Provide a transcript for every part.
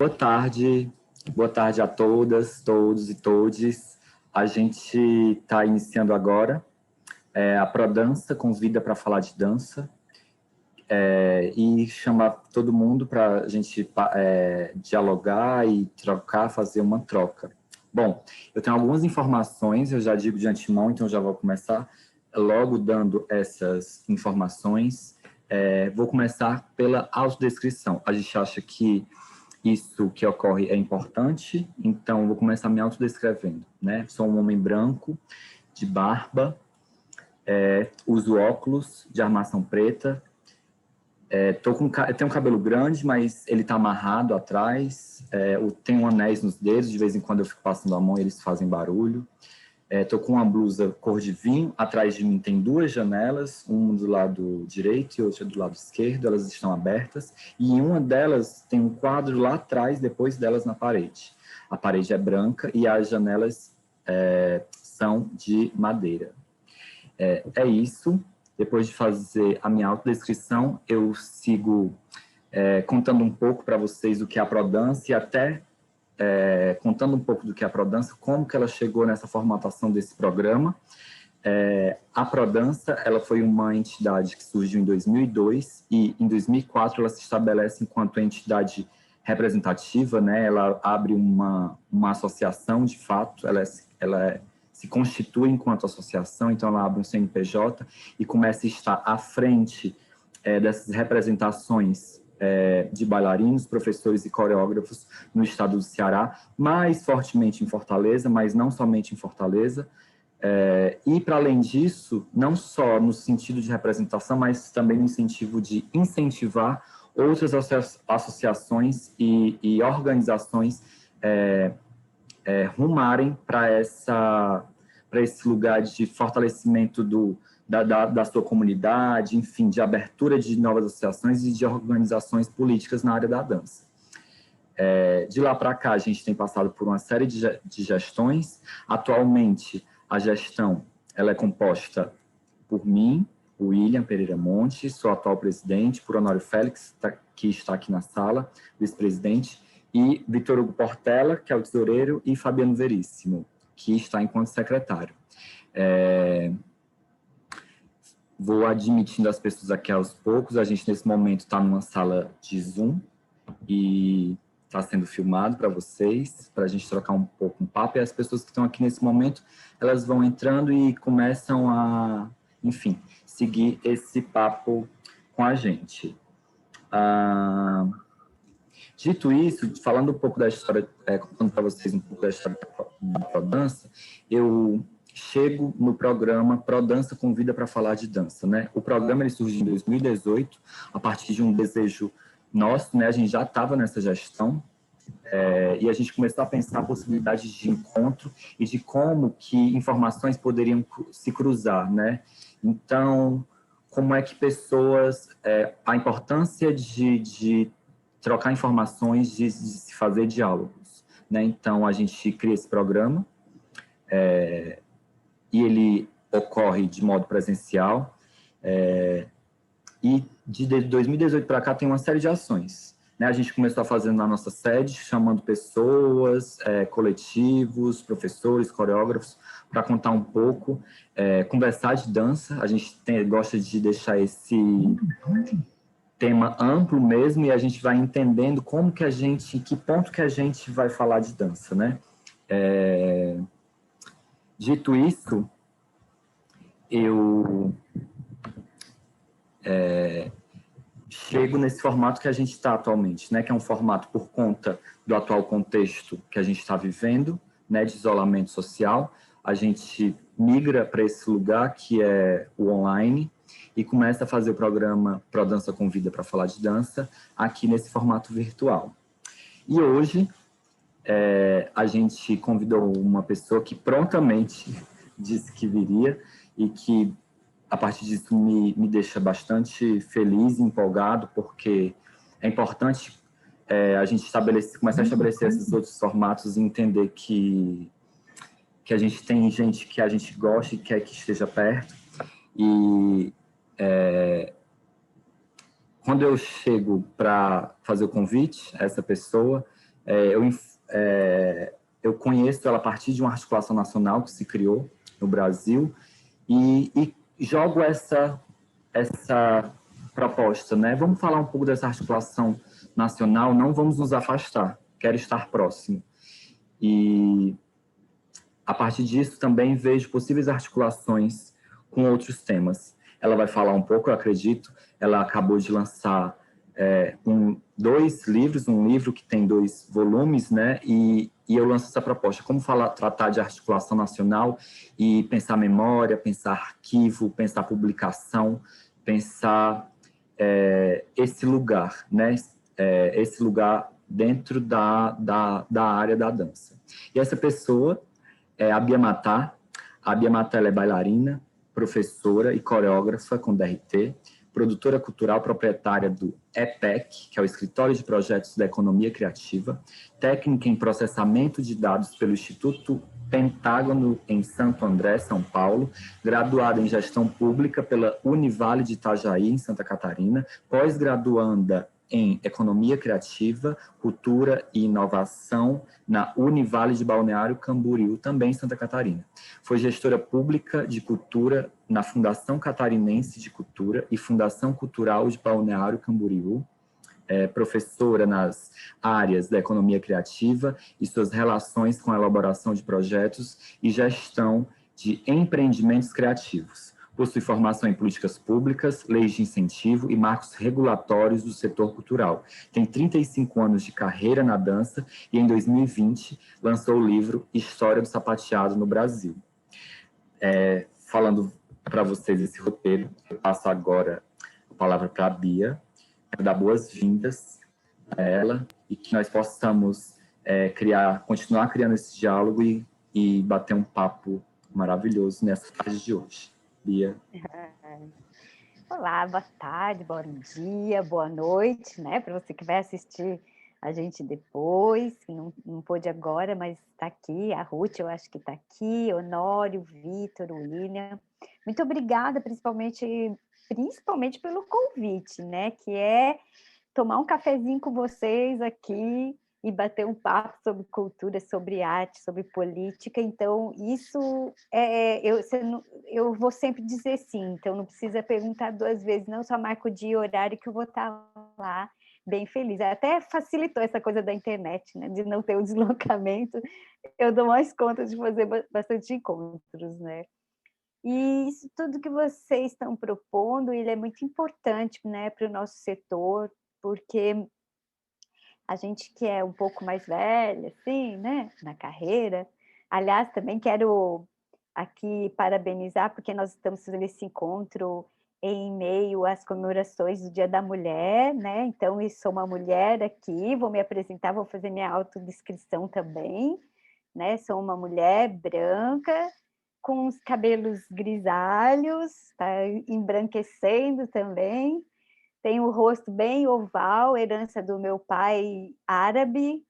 Boa tarde a todas, todos e todes. A gente está iniciando agora a ProDança convida para falar de dança e chamar todo mundo para a gente dialogar e trocar, fazer uma troca. Bom, eu tenho algumas informações, eu já digo de antemão, então já vou começar logo dando essas informações. Vou começar pela autodescrição. A gente acha que isso que ocorre é importante, então vou começar me autodescrevendo, né? Sou um homem branco, de barba, uso óculos de armação preta, eu tenho um cabelo grande, mas ele está amarrado atrás, tenho anéis nos dedos, de vez em quando eu fico passando a mão e eles fazem barulho. Estou com uma blusa cor de vinho, atrás de mim tem duas janelas, uma do lado direito e outra do lado esquerdo, elas estão abertas, e em uma delas tem um quadro lá atrás, depois delas na parede. A parede é branca e as janelas são de madeira. É isso. Depois de fazer a minha autodescrição, eu sigo contando um pouco para vocês o que é a ProDança e até contando um pouco do que é a ProDança, como que ela chegou nessa formatação desse programa. A ProDança, ela foi uma entidade que surgiu em 2002 e em 2004 ela se estabelece enquanto entidade representativa, né? Ela abre uma associação de fato, ela se constitui enquanto associação, então ela abre um CNPJ e começa a estar à frente dessas representações de bailarinos, professores e coreógrafos no estado do Ceará, mais fortemente em Fortaleza, mas não somente em Fortaleza. E, para além disso, não só no sentido de representação, mas também no sentido de incentivar outras associações e organizações rumarem para esse lugar de fortalecimento da sua comunidade, enfim, de abertura de novas associações e de organizações políticas na área da dança. De lá para cá, a gente tem passado por uma série de gestões. Atualmente, a gestão ela é composta por mim, William Pereira Monte, sou atual presidente, por Honório Félix, que está aqui na sala, vice-presidente, e Vitor Hugo Portela, que é o tesoureiro, e Fabiano Veríssimo, que está enquanto secretário. Vou admitindo as pessoas aqui aos poucos. A gente, nesse momento, está numa sala de Zoom e está sendo filmado para vocês, para a gente trocar um pouco um papo. E as pessoas que estão aqui nesse momento, elas vão entrando e começam a, enfim, seguir esse papo com a gente. Dito isso, falando um pouco da história, contando para vocês um pouco da história da ProDança, eu chego no programa ProDança Convida para falar de dança, né? O programa ele surgiu em 2018, a partir de um desejo nosso, né? A gente já estava nessa gestão e a gente começou a pensar possibilidades de encontro e de como que informações poderiam se cruzar, né? Então, como é que pessoas, a importância de trocar informações, de se fazer diálogos, né? Então, a gente cria esse programa e ele ocorre de modo presencial e de 2018 para cá tem uma série de ações, né? A gente começou a fazer na nossa sede, chamando pessoas, coletivos, professores, coreógrafos, para contar um pouco, conversar de dança. A gente gosta de deixar esse tema amplo mesmo, e a gente vai entendendo como que em que ponto que a gente vai falar de dança, né? Dito isso, eu chego nesse formato que a gente está atualmente, né? Que é um formato por conta do atual contexto que a gente está vivendo, né? De isolamento social. A gente migra para esse lugar que é o online e começa a fazer o programa ProDança Convida para falar de dança aqui nesse formato virtual. E hoje a gente convidou uma pessoa que prontamente disse que viria e que, a partir disso, me deixa bastante feliz e empolgado, porque é importante a gente começar a estabelecer esses outros formatos e entender que a gente tem gente que a gente gosta e quer que esteja perto. E quando eu chego para fazer o convite a essa pessoa, Eu conheço ela a partir de uma articulação nacional que se criou no Brasil e jogo essa proposta, né? Vamos falar um pouco dessa articulação nacional, não vamos nos afastar, quero estar próximo. E a partir disso também vejo possíveis articulações com outros temas. Ela vai falar um pouco, eu acredito, ela acabou de lançar dois livros, um livro que tem 2 volumes, né? E eu lanço essa proposta, como tratar de articulação nacional e pensar memória, pensar arquivo, pensar publicação, pensar esse lugar, né? Esse lugar dentro da área da dança. E essa pessoa é a Bia Matar. A Bia Matar, ela é bailarina, professora e coreógrafa com DRT, produtora cultural proprietária do EPEC, que é o Escritório de Projetos da Economia Criativa, técnica em processamento de dados pelo Instituto Pentágono em Santo André, São Paulo, graduada em Gestão Pública pela Univale de Itajaí, em Santa Catarina, pós-graduanda em Economia Criativa, Cultura e Inovação na Univale de Balneário Camboriú, também em Santa Catarina. Foi gestora pública de cultura na Fundação Catarinense de Cultura e Fundação Cultural de Balneário Camboriú, professora nas áreas da economia criativa e suas relações com a elaboração de projetos e gestão de empreendimentos criativos. Possui formação em políticas públicas, leis de incentivo e marcos regulatórios do setor cultural. Tem 35 anos de carreira na dança e, em 2020, lançou o livro História do Sapateado no Brasil. Falando para vocês esse roteiro, eu passo agora a palavra para a Bia, para dar boas-vindas a ela e que nós possamos continuar criando esse diálogo e bater um papo maravilhoso nessa tarde de hoje. Bia. Olá, boa tarde, bom dia, boa noite, né? Para você que vai assistir a gente depois, que não pôde agora, mas está aqui, a Ruth, eu acho que está aqui, Honório, Vitor, William. Muito obrigada, principalmente pelo convite, né? Que é tomar um cafezinho com vocês aqui e bater um papo sobre cultura, sobre arte, sobre política. Então, isso eu vou sempre dizer sim, então não precisa perguntar 2 vezes, não, só marca o dia e horário que eu vou estar lá bem feliz. Até facilitou essa coisa da internet, né, de não ter o deslocamento, eu dou mais conta de fazer bastante encontros, né. E isso tudo que vocês estão propondo, ele é muito importante, né, para o nosso setor, porque a gente que é um pouco mais velha, assim, né, na carreira. Aliás, também quero aqui parabenizar, porque nós estamos fazendo esse encontro em meio às comemorações do Dia da Mulher, né? Então, eu sou uma mulher aqui, vou me apresentar, vou fazer minha autodescrição também, né? Sou uma mulher branca, com os cabelos grisalhos, tá embranquecendo também, tem o rosto bem oval, herança do meu pai árabe,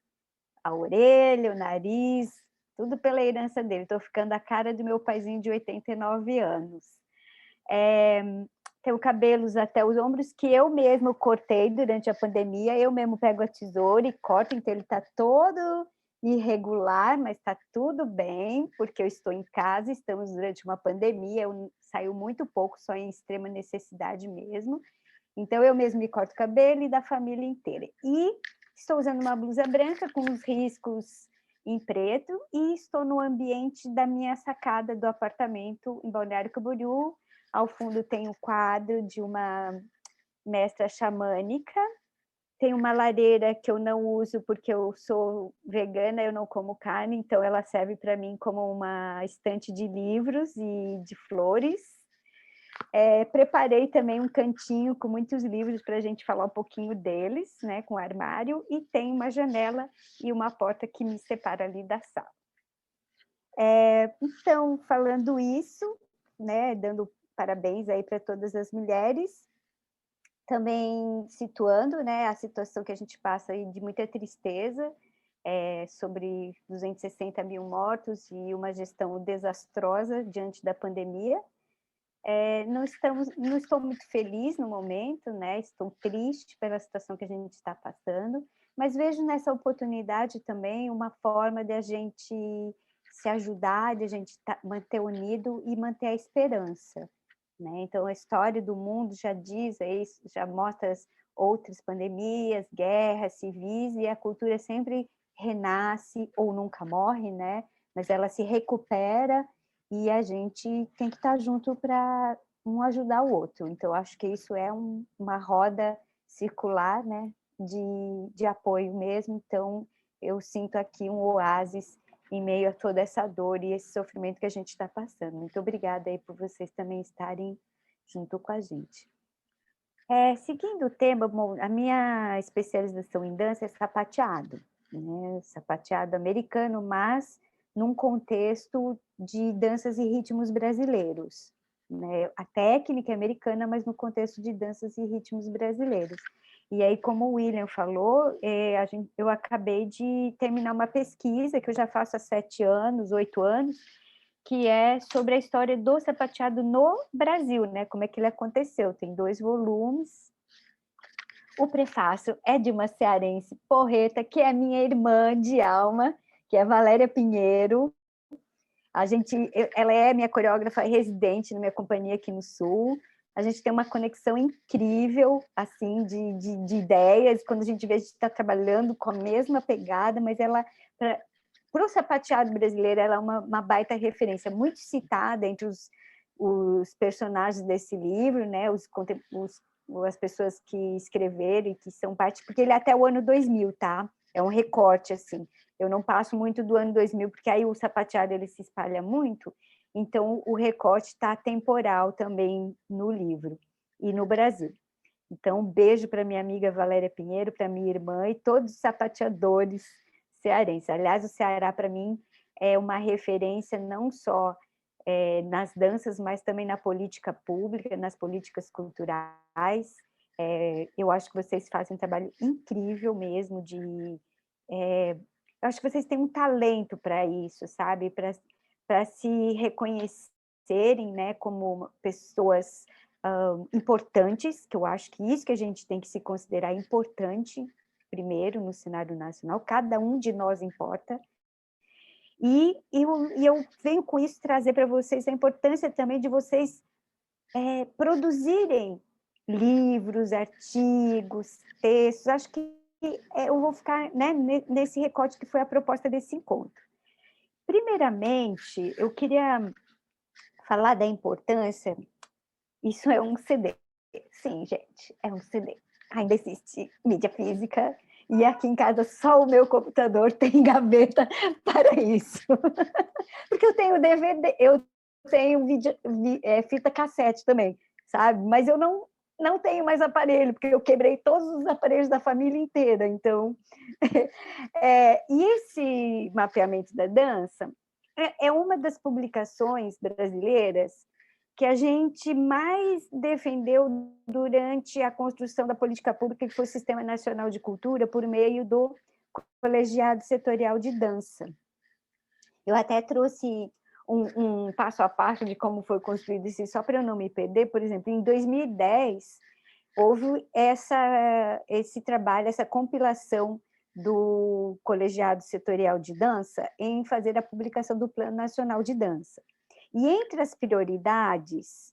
a orelha, o nariz, tudo pela herança dele. Estou ficando a cara do meu paizinho de 89 anos. Tenho cabelos até os ombros que eu mesmo cortei durante a pandemia, eu mesmo pego a tesoura e corto, então ele está todo irregular, mas está tudo bem, porque eu estou em casa, estamos durante uma pandemia, eu saio muito pouco, só em extrema necessidade mesmo. Então, eu mesmo me corto o cabelo e da família inteira. E estou usando uma blusa branca com os riscos em preto e estou no ambiente da minha sacada do apartamento em Balneário Camboriú. Ao fundo tem um quadro de uma mestra xamânica. Tem uma lareira que eu não uso porque eu sou vegana, eu não como carne, então ela serve para mim como uma estante de livros e de flores. Preparei também um cantinho com muitos livros para a gente falar um pouquinho deles, né, com armário, e tem uma janela e uma porta que me separa ali da sala. Então, falando isso, né, dando parabéns aí para todas as mulheres, também situando, né, a situação que a gente passa aí de muita tristeza, sobre 260 mil mortos e uma gestão desastrosa diante da pandemia. Não estou muito feliz no momento, né? Estou triste pela situação que a gente está passando, mas vejo nessa oportunidade também uma forma de a gente se ajudar, de a gente manter unido e manter a esperança, né? Então, a história do mundo já diz isso, já mostra as outras pandemias, guerras civis, e a cultura sempre renasce ou nunca morre, né? Mas ela se recupera e a gente tem que estar junto para um ajudar o outro. Então, acho que isso é uma roda circular, né? De apoio mesmo. Então, eu sinto aqui um oásis em meio a toda essa dor e esse sofrimento que a gente está passando. Muito obrigada aí por vocês também estarem junto com a gente. Seguindo o tema, bom, a minha especialização em dança é sapateado, né? Sapateado americano, mas num contexto de danças e ritmos brasileiros, né? A técnica é americana, mas no contexto de danças e ritmos brasileiros. E aí, como o William falou, eu acabei de terminar uma pesquisa que eu já faço há 7 anos, 8 anos, que é sobre a história do sapateado no Brasil, né? Como é que ele aconteceu. Tem 2 volumes. O prefácio é de uma cearense porreta, que é minha irmã de alma, que é Valéria Pinheiro. Ela é minha coreógrafa residente na minha companhia aqui no Sul. A gente tem uma conexão incrível, assim, de ideias. Quando a gente vê, a gente está trabalhando com a mesma pegada, mas ela, para o sapateado brasileiro, ela é uma baita referência, muito citada entre os personagens desse livro, né? As pessoas que escreveram e que são parte, porque ele é até o ano 2000, tá? É um recorte, assim. Eu não passo muito do ano 2000, porque aí o sapateado ele se espalha muito, então o recorte está temporal também no livro e no Brasil. Então, um beijo para minha amiga Valéria Pinheiro, para minha irmã e todos os sapateadores cearenses. Aliás, o Ceará, para mim, é uma referência não só nas danças, mas também na política pública, nas políticas culturais. Eu acho que vocês fazem um trabalho incrível mesmo eu acho que vocês têm um talento para isso, sabe? Para se reconhecerem, né, como pessoas importantes, que eu acho que isso que a gente tem que se considerar importante, primeiro, no cenário nacional, cada um de nós importa. E eu venho com isso trazer para vocês a importância também de vocês produzirem livros, artigos, textos. Acho que eu vou ficar, né, nesse recorte que foi a proposta desse encontro. Primeiramente, eu queria falar da importância. Isso é um CD. Sim, gente, é um CD. Ainda existe mídia física, e aqui em casa só o meu computador tem gaveta para isso. Porque eu tenho DVD, eu tenho fita cassete também, sabe? Mas eu não tenho mais aparelho, porque eu quebrei todos os aparelhos da família inteira. Então, e esse mapeamento da dança é uma das publicações brasileiras que a gente mais defendeu durante a construção da política pública, que foi o Sistema Nacional de Cultura, por meio do Colegiado Setorial de Dança. Eu até trouxe um passo a passo de como foi construído isso, só para eu não me perder. Por exemplo, em 2010, houve esse trabalho, essa compilação do Colegiado Setorial de Dança em fazer a publicação do Plano Nacional de Dança. E entre as prioridades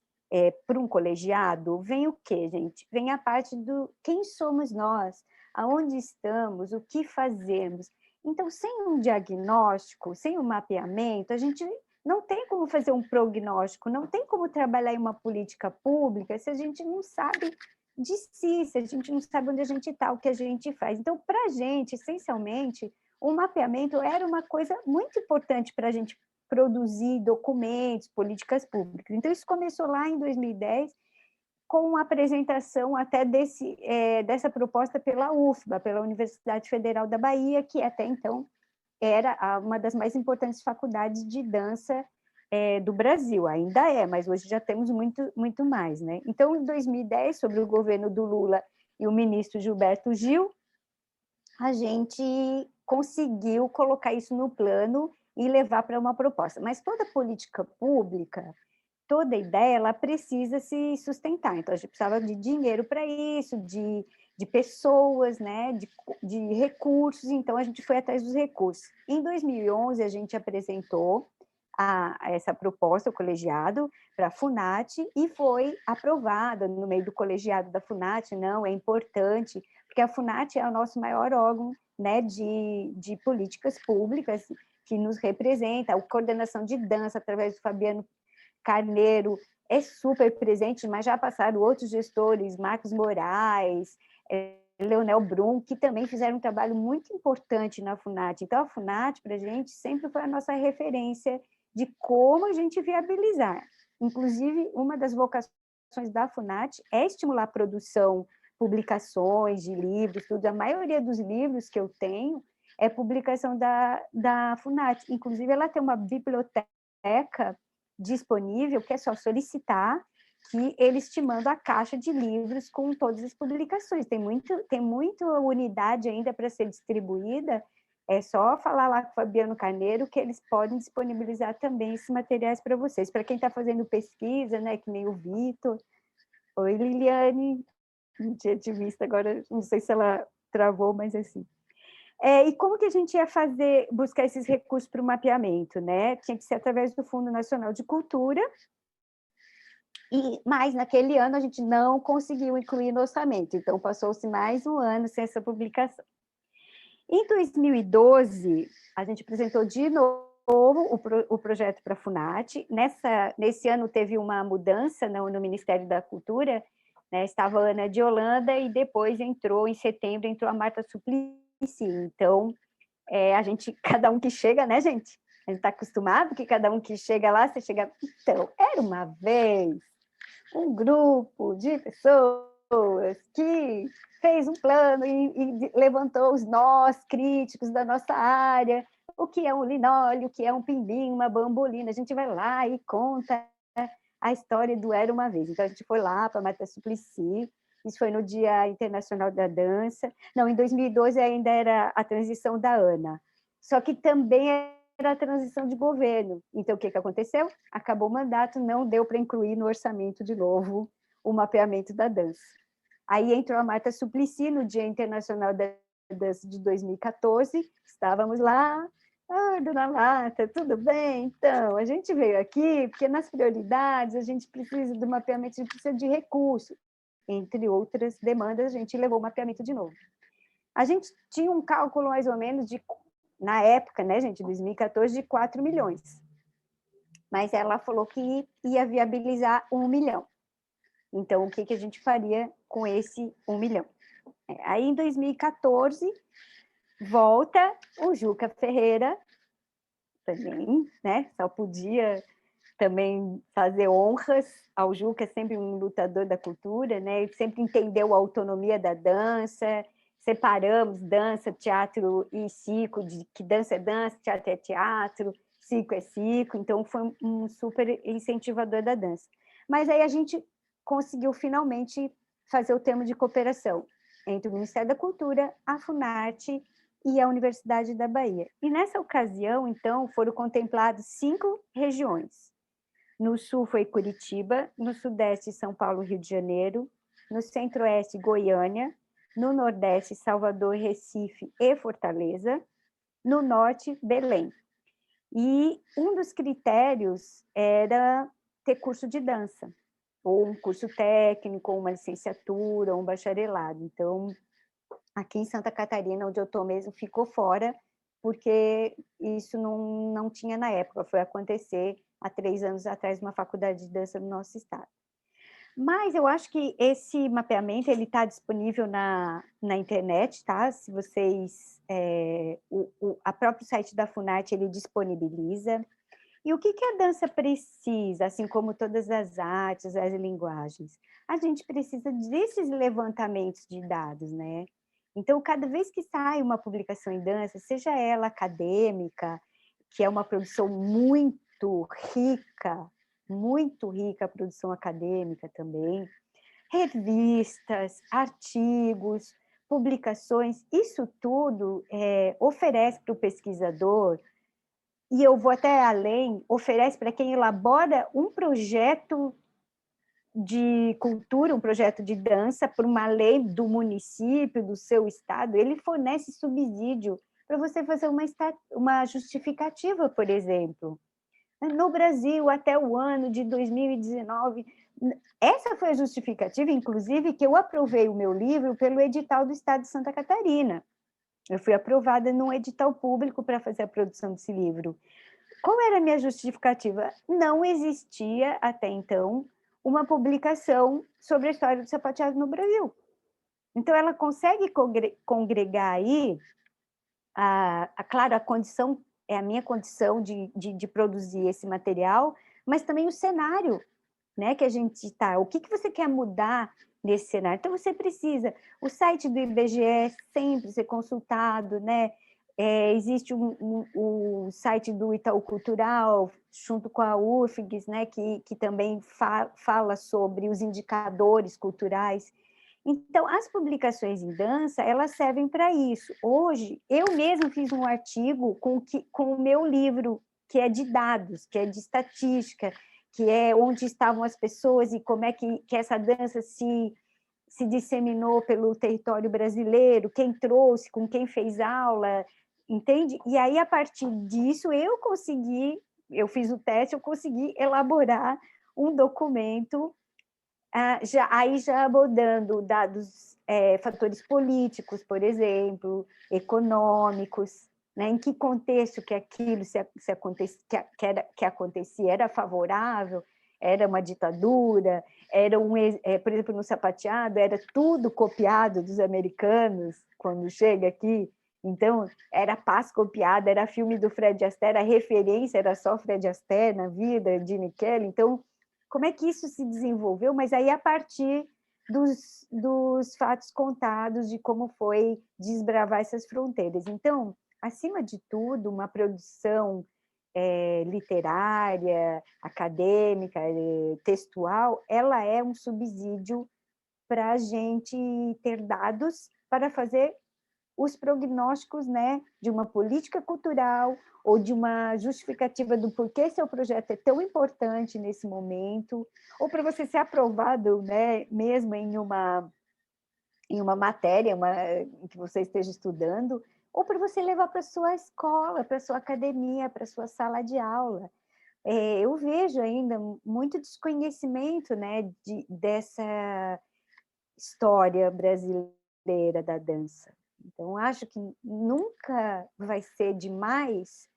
para um colegiado, vem o quê, gente? Vem a parte do quem somos nós, aonde estamos, o que fazemos. Então, sem um diagnóstico, sem um mapeamento, a gente não tem como fazer um prognóstico, não tem como trabalhar em uma política pública se a gente não sabe de si, se a gente não sabe onde a gente está, o que a gente faz. Então, para a gente, essencialmente, o mapeamento era uma coisa muito importante para a gente produzir documentos, políticas públicas. Então, isso começou lá em 2010, com a apresentação até dessa proposta pela UFBA, pela Universidade Federal da Bahia, que até então era uma das mais importantes faculdades de dança do Brasil, ainda é, mas hoje já temos muito, muito mais, né? Então, em 2010, sobre o governo do Lula e o ministro Gilberto Gil, a gente conseguiu colocar isso no plano e levar para uma proposta. Mas toda política pública, toda ideia, ela precisa se sustentar. Então, a gente precisava de dinheiro para isso, de de pessoas, né, de recursos, então a gente foi atrás dos recursos. Em 2011, a gente apresentou a essa proposta, o colegiado, para a FUNAT, e foi aprovada no meio do colegiado da FUNAT. Não, é importante, porque a FUNAT é o nosso maior órgão, né, de políticas públicas, que nos representa, a coordenação de dança, através do Fabiano Carneiro, é super presente, mas já passaram outros gestores, Marcos Moraes, Leonel Brum, que também fizeram um trabalho muito importante na FUNAT. Então, a FUNAT, para a gente, sempre foi a nossa referência de como a gente viabilizar. Inclusive, uma das vocações da FUNAT é estimular a produção, publicações de livros, tudo. A maioria dos livros que eu tenho é publicação da FUNAT. Inclusive, ela tem uma biblioteca disponível, que é só solicitar, que eles te mandam a caixa de livros com todas as publicações. Tem muita unidade ainda para ser distribuída, é só falar lá com o Fabiano Carneiro que eles podem disponibilizar também esses materiais para vocês. Para quem está fazendo pesquisa, né, que nem o Vitor. Oi, Liliane, não tinha te visto agora, não sei se ela travou, mas assim. E como que a gente ia buscar esses recursos para o mapeamento, né? Tinha que ser através do Fundo Nacional de Cultura, mas naquele ano a gente não conseguiu incluir no orçamento, então passou-se mais um ano sem essa publicação. Em 2012, a gente apresentou de novo o projeto para a FUNAT. Nesse ano teve uma mudança no Ministério da Cultura, né? Estava a Ana de Holanda e depois em setembro, entrou a Marta Suplicy. Então, cada um que chega, né, gente? A gente está acostumado que cada um que chega lá, você chega... Então, era uma vez um grupo de pessoas que fez um plano e levantou os nós críticos da nossa área, o que é um linóleo, o que é um pimbim, uma bambolina. A gente vai lá e conta a história do Era Uma Vez. Então, a gente foi lá para a Marta Suplicy, isso foi no Dia Internacional da Dança. Não, em 2012 ainda era a transição da Ana. Só que também era a transição de governo. Então, o que aconteceu? Acabou o mandato, não deu para incluir no orçamento de novo o mapeamento da dança. Aí entrou a Marta Suplicy no Dia Internacional da Dança de 2014, estávamos lá, dona Marta, tudo bem? Então, a gente veio aqui porque nas prioridades a gente precisa do mapeamento, a gente precisa de recursos. Entre outras demandas, a gente levou o mapeamento de novo. A gente tinha um cálculo mais ou menos na época, né, gente, 2014, de 4 milhões. Mas ela falou que ia viabilizar 1 milhão. Então, o que a gente faria com esse 1 milhão? Aí, em 2014, volta o Juca Ferreira, também, né, só podia também fazer honras ao Juca, sempre um lutador da cultura, né? Ele sempre entendeu a autonomia da dança, separamos dança, teatro e circo, de que dança é dança, teatro é teatro, circo é circo, então foi um super incentivador da dança. Mas aí a gente conseguiu finalmente fazer o termo de cooperação entre o Ministério da Cultura, a FUNAT e a Universidade da Bahia. E nessa ocasião, então, foram contempladas 5 regiões. No sul foi Curitiba, no sudeste São Paulo, Rio de Janeiro, no centro-oeste Goiânia, no nordeste Salvador, Recife e Fortaleza, no norte Belém. E um dos critérios era ter curso de dança, ou um curso técnico, ou uma licenciatura, ou um bacharelado. Então, aqui em Santa Catarina, onde eu estou mesmo, ficou fora, porque isso não tinha na época, foi acontecer há 3 anos atrás, uma faculdade de dança no nosso estado. Mas eu acho que esse mapeamento ele está disponível na internet, tá? Se vocês... a próprio site da FUNAT ele disponibiliza. E o que a dança precisa, assim como todas as artes, as linguagens? A gente precisa desses levantamentos de dados, né? Então, cada vez que sai uma publicação em dança, seja ela acadêmica, que é uma produção muito rica a produção acadêmica também, revistas, artigos, publicações, isso tudo oferece para o pesquisador, e eu vou até além, oferece para quem elabora um projeto de cultura, um projeto de dança, por uma lei do município, do seu estado, ele fornece subsídio para você fazer uma justificativa, por exemplo. No Brasil, até o ano de 2019, essa foi a justificativa, inclusive, que eu aprovei o meu livro pelo edital do Estado de Santa Catarina. Eu fui aprovada num edital público para fazer a produção desse livro. Qual era a minha justificativa? Não existia, até então, uma publicação sobre a história do sapateado no Brasil. Então, ela consegue congregar aí, claro, a condição, é a minha condição de produzir esse material, mas também o cenário, né, que a gente está. O que você quer mudar nesse cenário? Então, você precisa... O site do IBGE sempre ser consultado, né? Existe o site do Itaú Cultural, junto com a UFGS, né, que também fala sobre os indicadores culturais. Então, as publicações em dança, elas servem para isso. Hoje, eu mesma fiz um artigo com o meu livro, que é de dados, que é de estatística, que é onde estavam as pessoas e como é que essa dança se disseminou pelo território brasileiro, quem trouxe, com quem fez aula, entende? E aí, a partir disso, eu fiz o teste, eu consegui elaborar um documento, já abordando dados, fatores políticos, por exemplo, econômicos, né? Em que contexto que aquilo que acontecia era favorável, era uma ditadura, por exemplo, no sapateado, era tudo copiado dos americanos, quando chega aqui. Então, era paz copiada, era filme do Fred Astaire, a referência era só Fred Astaire na vida, Gene Kelly. Então, como é que isso se desenvolveu? Mas aí, a partir dos fatos contados, de como foi desbravar essas fronteiras. Então, acima de tudo, uma produção literária, acadêmica, textual, ela é um subsídio para a gente ter dados para fazer os prognósticos, né, de uma política cultural ou de uma justificativa do porquê seu projeto é tão importante nesse momento, ou para você ser aprovado, né, mesmo em uma matéria que você esteja estudando, ou para você levar para a sua escola, para a sua academia, para a sua sala de aula. Eu vejo ainda muito desconhecimento, né, dessa história brasileira da dança. Então, acho que nunca vai ser demais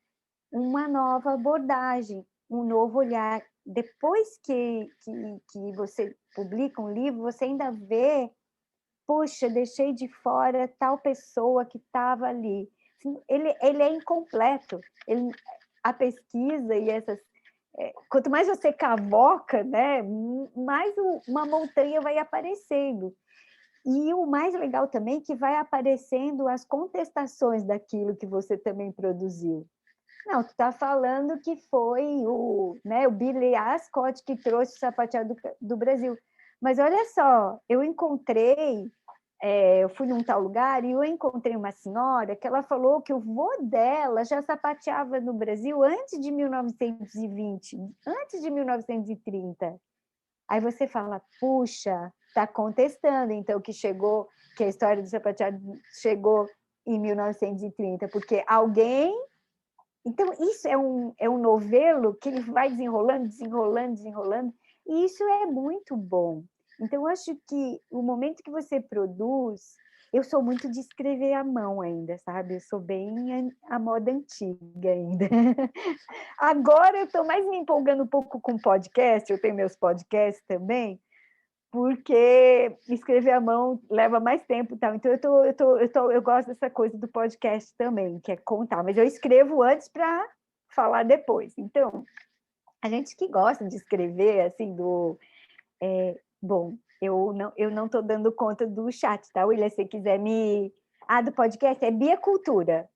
uma nova abordagem, um novo olhar. Depois que você publica um livro, você ainda vê, poxa, deixei de fora tal pessoa que estava ali. Ele é incompleto. A pesquisa e essas... Quanto mais você cavoca, né, mais uma montanha vai aparecendo. E o mais legal também é que vai aparecendo as contestações daquilo que você também produziu. Não, tu está falando que foi o Billy Ascot que trouxe o sapateado do Brasil. Mas olha só, eu fui num tal lugar e eu encontrei uma senhora que ela falou que o vô dela já sapateava no Brasil antes de 1920, antes de 1930. Aí você fala, puxa, está contestando, então, que a história do sapateado chegou em 1930, porque alguém... Então, isso é um novelo que ele vai desenrolando, desenrolando, desenrolando, e isso é muito bom. Então, eu acho que o momento que você produz... Eu sou muito de escrever à mão ainda, sabe? Eu sou bem a moda antiga ainda. Agora eu estou mais me empolgando um pouco com podcast, eu tenho meus podcasts também, porque escrever à mão leva mais tempo, tal. Então eu gosto dessa coisa do podcast também, que é contar, mas eu escrevo antes para falar depois. Então, a gente que gosta de escrever, assim, bom, eu não estou dando conta do chat, tá, William? Se quiser do podcast, é Bia Cultura.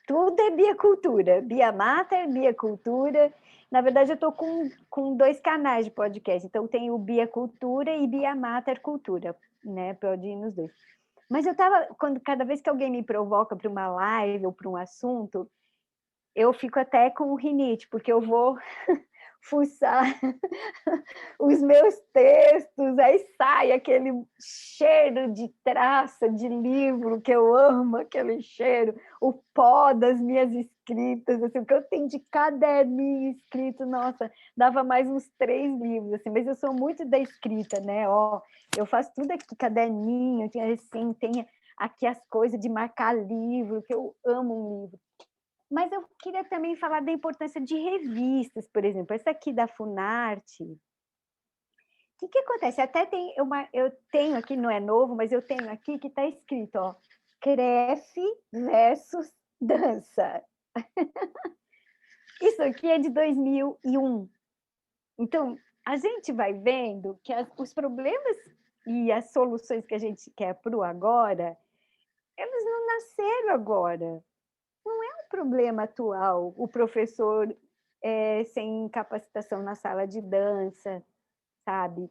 Tudo é Bia Cultura, Bia Mater, Bia Cultura. Na verdade, eu estou com 2 canais de podcast, então tem o Bia Cultura e Bia Mater Cultura, né? Pode ir nos 2. Mas cada vez que alguém me provoca para uma live ou para um assunto, eu fico até com rinite, porque eu vou fuçar os meus textos, aí sai aquele cheiro de traça de livro, que eu amo aquele cheiro, o pó das minhas escritas, assim, o que eu tenho de caderninho escrito, nossa, dava mais uns 3 livros, assim, mas eu sou muito da escrita, né? Ó, eu faço tudo aqui, caderninho, assim, tem aqui as coisas de marcar livro, que eu amo um livro. Mas eu queria também falar da importância de revistas, por exemplo. Essa aqui da Funarte. O que acontece? Até tem eu tenho aqui, não é novo, mas eu tenho aqui que está escrito, ó, CREF versus dança. Isso aqui é de 2001. Então, a gente vai vendo que os problemas e as soluções que a gente quer para o agora, elas não nasceram agora. Não é um problema atual o professor sem capacitação na sala de dança, sabe?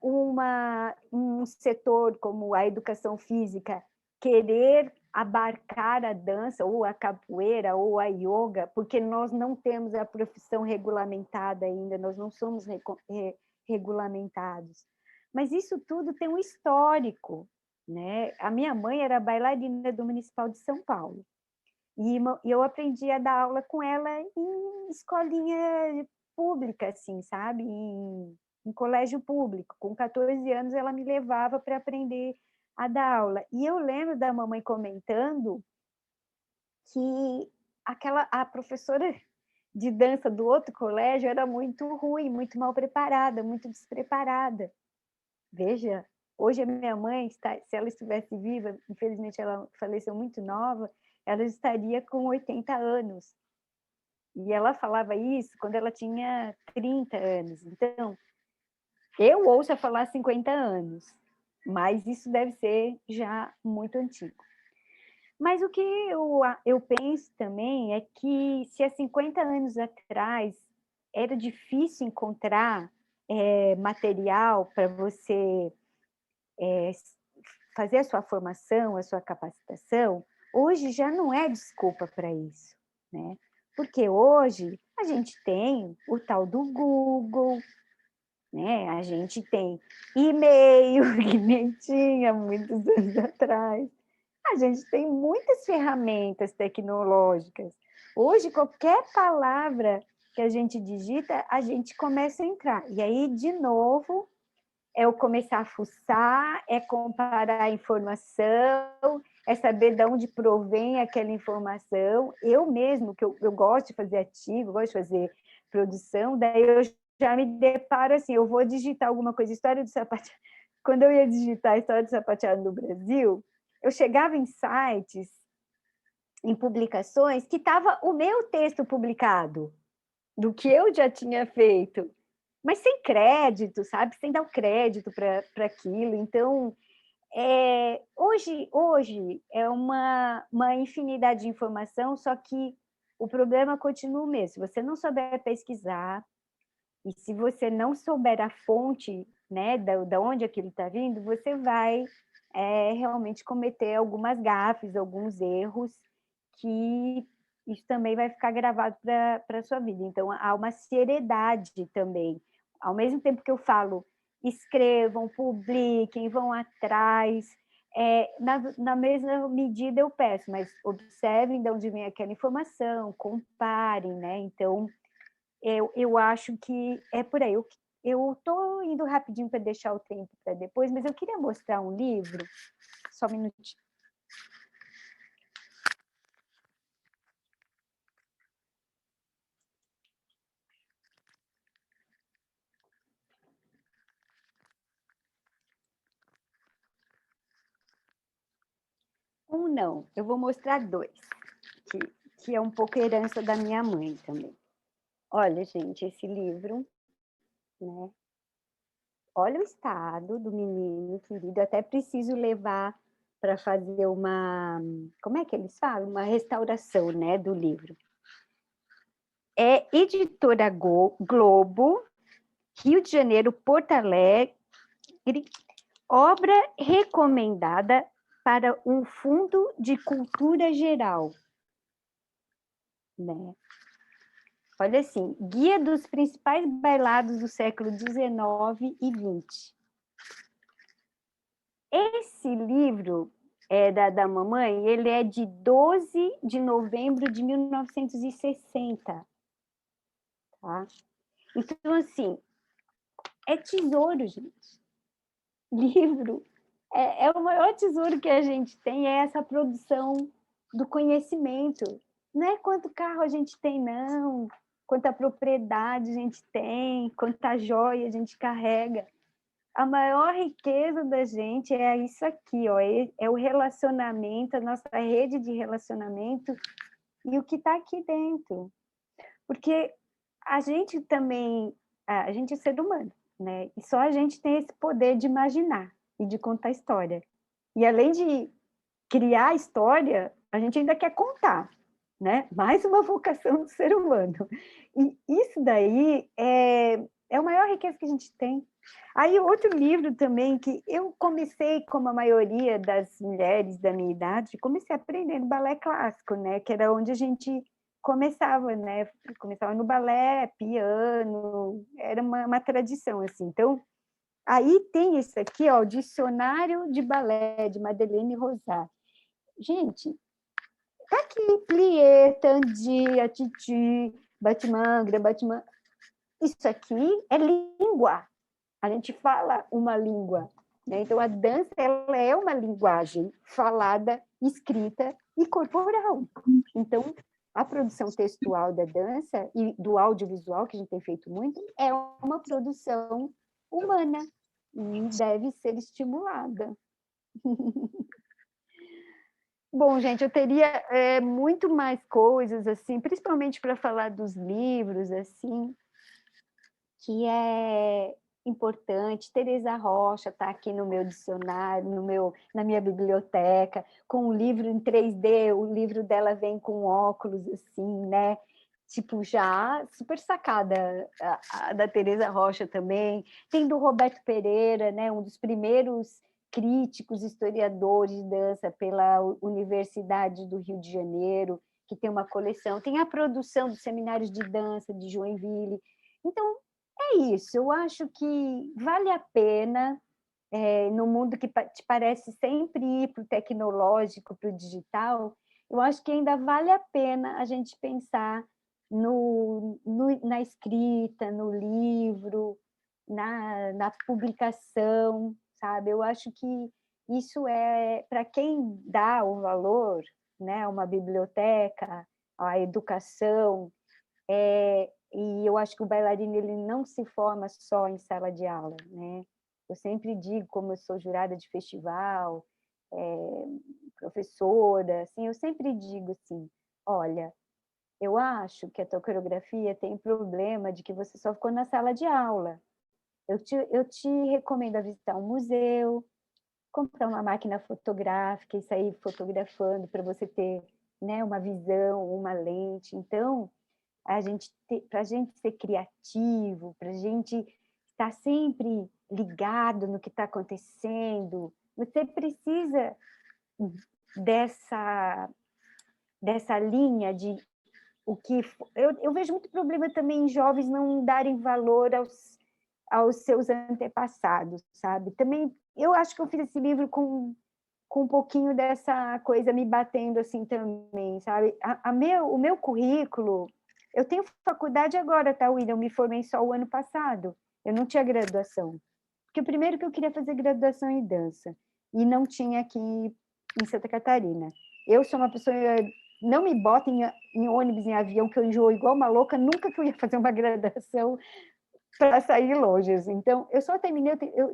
Um setor como a educação física querer abarcar a dança, ou a capoeira, ou a yoga, porque nós não temos a profissão regulamentada ainda, nós não somos regulamentados. Mas isso tudo tem um histórico, né? A minha mãe era bailarina do Municipal de São Paulo. E eu aprendi a dar aula com ela em escolinha pública, assim, sabe? Em colégio público. Com 14 anos, ela me levava para aprender a dar aula. E eu lembro da mamãe comentando que a professora de dança do outro colégio era muito ruim, muito mal preparada, muito despreparada. Veja, hoje a minha mãe, se ela estivesse viva, infelizmente ela faleceu muito nova, ela estaria com 80 anos. E ela falava isso quando ela tinha 30 anos. Então, eu ouço falar 50 anos, mas isso deve ser já muito antigo. Mas o que eu penso também é que se há 50 anos atrás era difícil encontrar material para você fazer a sua formação, a sua capacitação, hoje já não é desculpa para isso, né? Porque hoje a gente tem o tal do Google, né? A gente tem e-mail, que nem tinha muitos anos atrás. A gente tem muitas ferramentas tecnológicas. Hoje, qualquer palavra que a gente digita, a gente começa a entrar. E aí, de novo, é eu começar a fuçar, é comparar a informação, é saber de onde provém aquela informação. Eu mesmo, que eu gosto de fazer artigo, gosto de fazer produção, daí eu já me deparo assim, eu vou digitar alguma coisa, história do sapateado. Quando eu ia digitar a história do sapateado no Brasil, eu chegava em sites, em publicações, que estava o meu texto publicado, do que eu já tinha feito, mas sem crédito, sabe? Sem dar o crédito para aquilo. Então, hoje é uma infinidade de informação, só que o problema continua o mesmo. Se você não souber pesquisar, e se você não souber a fonte, né, da onde aquilo está vindo, você vai realmente cometer algumas gafes, alguns erros, que isso também vai ficar gravado para a sua vida. Então, há uma seriedade também. Ao mesmo tempo que eu falo, escrevam, publiquem, vão atrás, na mesma medida eu peço, mas observem de onde vem aquela informação, comparem, né? Então, eu acho que é por aí. Eu estou indo rapidinho para deixar o tempo para depois, mas eu queria mostrar um livro, só um minutinho. Não, eu vou mostrar 2, que é um pouco herança da minha mãe também. Olha, gente, esse livro, né? Olha o estado do menino querido, eu até preciso levar para fazer como é que eles falam? Uma restauração, né, do livro. É Editora Globo, Rio de Janeiro, Porto Alegre, obra recomendada para um fundo de cultura geral, né? Olha assim, Guia dos principais bailados do século XIX e XX. Esse livro da mamãe, ele é de 12 de novembro de 1960. Tá? Então, assim, é tesouro, gente. Livro é o maior tesouro que a gente tem, é essa produção do conhecimento. Não é quanto carro a gente tem, não, quanta propriedade a gente tem, quanta joia a gente carrega. A maior riqueza da gente é isso aqui, ó, é o relacionamento, a nossa rede de relacionamento e o que está aqui dentro. Porque a gente também, a gente é ser humano, né? E só a gente tem esse poder de imaginar e de contar história. E além de criar história, a gente ainda quer contar, né? Mais uma vocação do ser humano. E isso daí é a maior riqueza que a gente tem. Aí, outro livro também que eu comecei, como a maioria das mulheres da minha idade, comecei aprendendo balé clássico, né? Que era onde a gente começava, né? Começava no balé, piano, era uma tradição, assim. Então, aí tem esse aqui, ó, o Dicionário de Balé, de Madeleine Rosat. Gente, tá aqui, plié, tandi, atiti, batimangra, batiman. Isso aqui é língua. A gente fala uma língua, né? Então, a dança ela é uma linguagem falada, escrita e corporal. Então, a produção textual da dança e do audiovisual, que a gente tem feito muito, é uma produção humana e deve ser estimulada. Bom, gente, eu teria muito mais coisas, assim, principalmente para falar dos livros, assim, que é importante. Teresa Rocha está aqui no meu dicionário, na minha biblioteca, com um livro em 3D, o livro dela vem com óculos, assim, né? Tipo, já super sacada a da Teresa Rocha também. Tem do Roberto Pereira, né? Um dos primeiros críticos, historiadores de dança pela Universidade do Rio de Janeiro, que tem uma coleção. Tem a produção dos seminários de dança de Joinville. Então, é isso, eu acho que vale a pena, no mundo que te parece sempre ir para o tecnológico, para o digital, eu acho que ainda vale a pena a gente pensar na escrita, no livro, na publicação, sabe? Eu acho que isso para quem dá o valor, né, uma biblioteca, a educação, e eu acho que o bailarino ele não se forma só em sala de aula, né? Eu sempre digo, como eu sou jurada de festival, professora, assim, eu sempre digo assim, olha, eu acho que a tua coreografia tem problema de que você só ficou na sala de aula. Eu te recomendo a visitar um museu, comprar uma máquina fotográfica e sair fotografando para você ter, né, uma visão, uma lente. Então, para a gente ser criativo, para a gente estar sempre ligado no que está acontecendo, você precisa dessa linha de o que... Eu vejo muito problema também em jovens não darem valor aos seus antepassados, sabe? Também, eu acho que eu fiz esse livro com um pouquinho dessa coisa me batendo assim também, sabe? O meu currículo, eu tenho faculdade agora, tá, William? Eu me formei só o ano passado, eu não tinha graduação. Porque primeiro que eu queria fazer graduação em dança, e não tinha aqui em Santa Catarina. Eu sou uma pessoa, não me bota em ônibus, em avião, que eu enjoo igual uma louca, nunca que eu ia fazer uma graduação para sair longe. Então, eu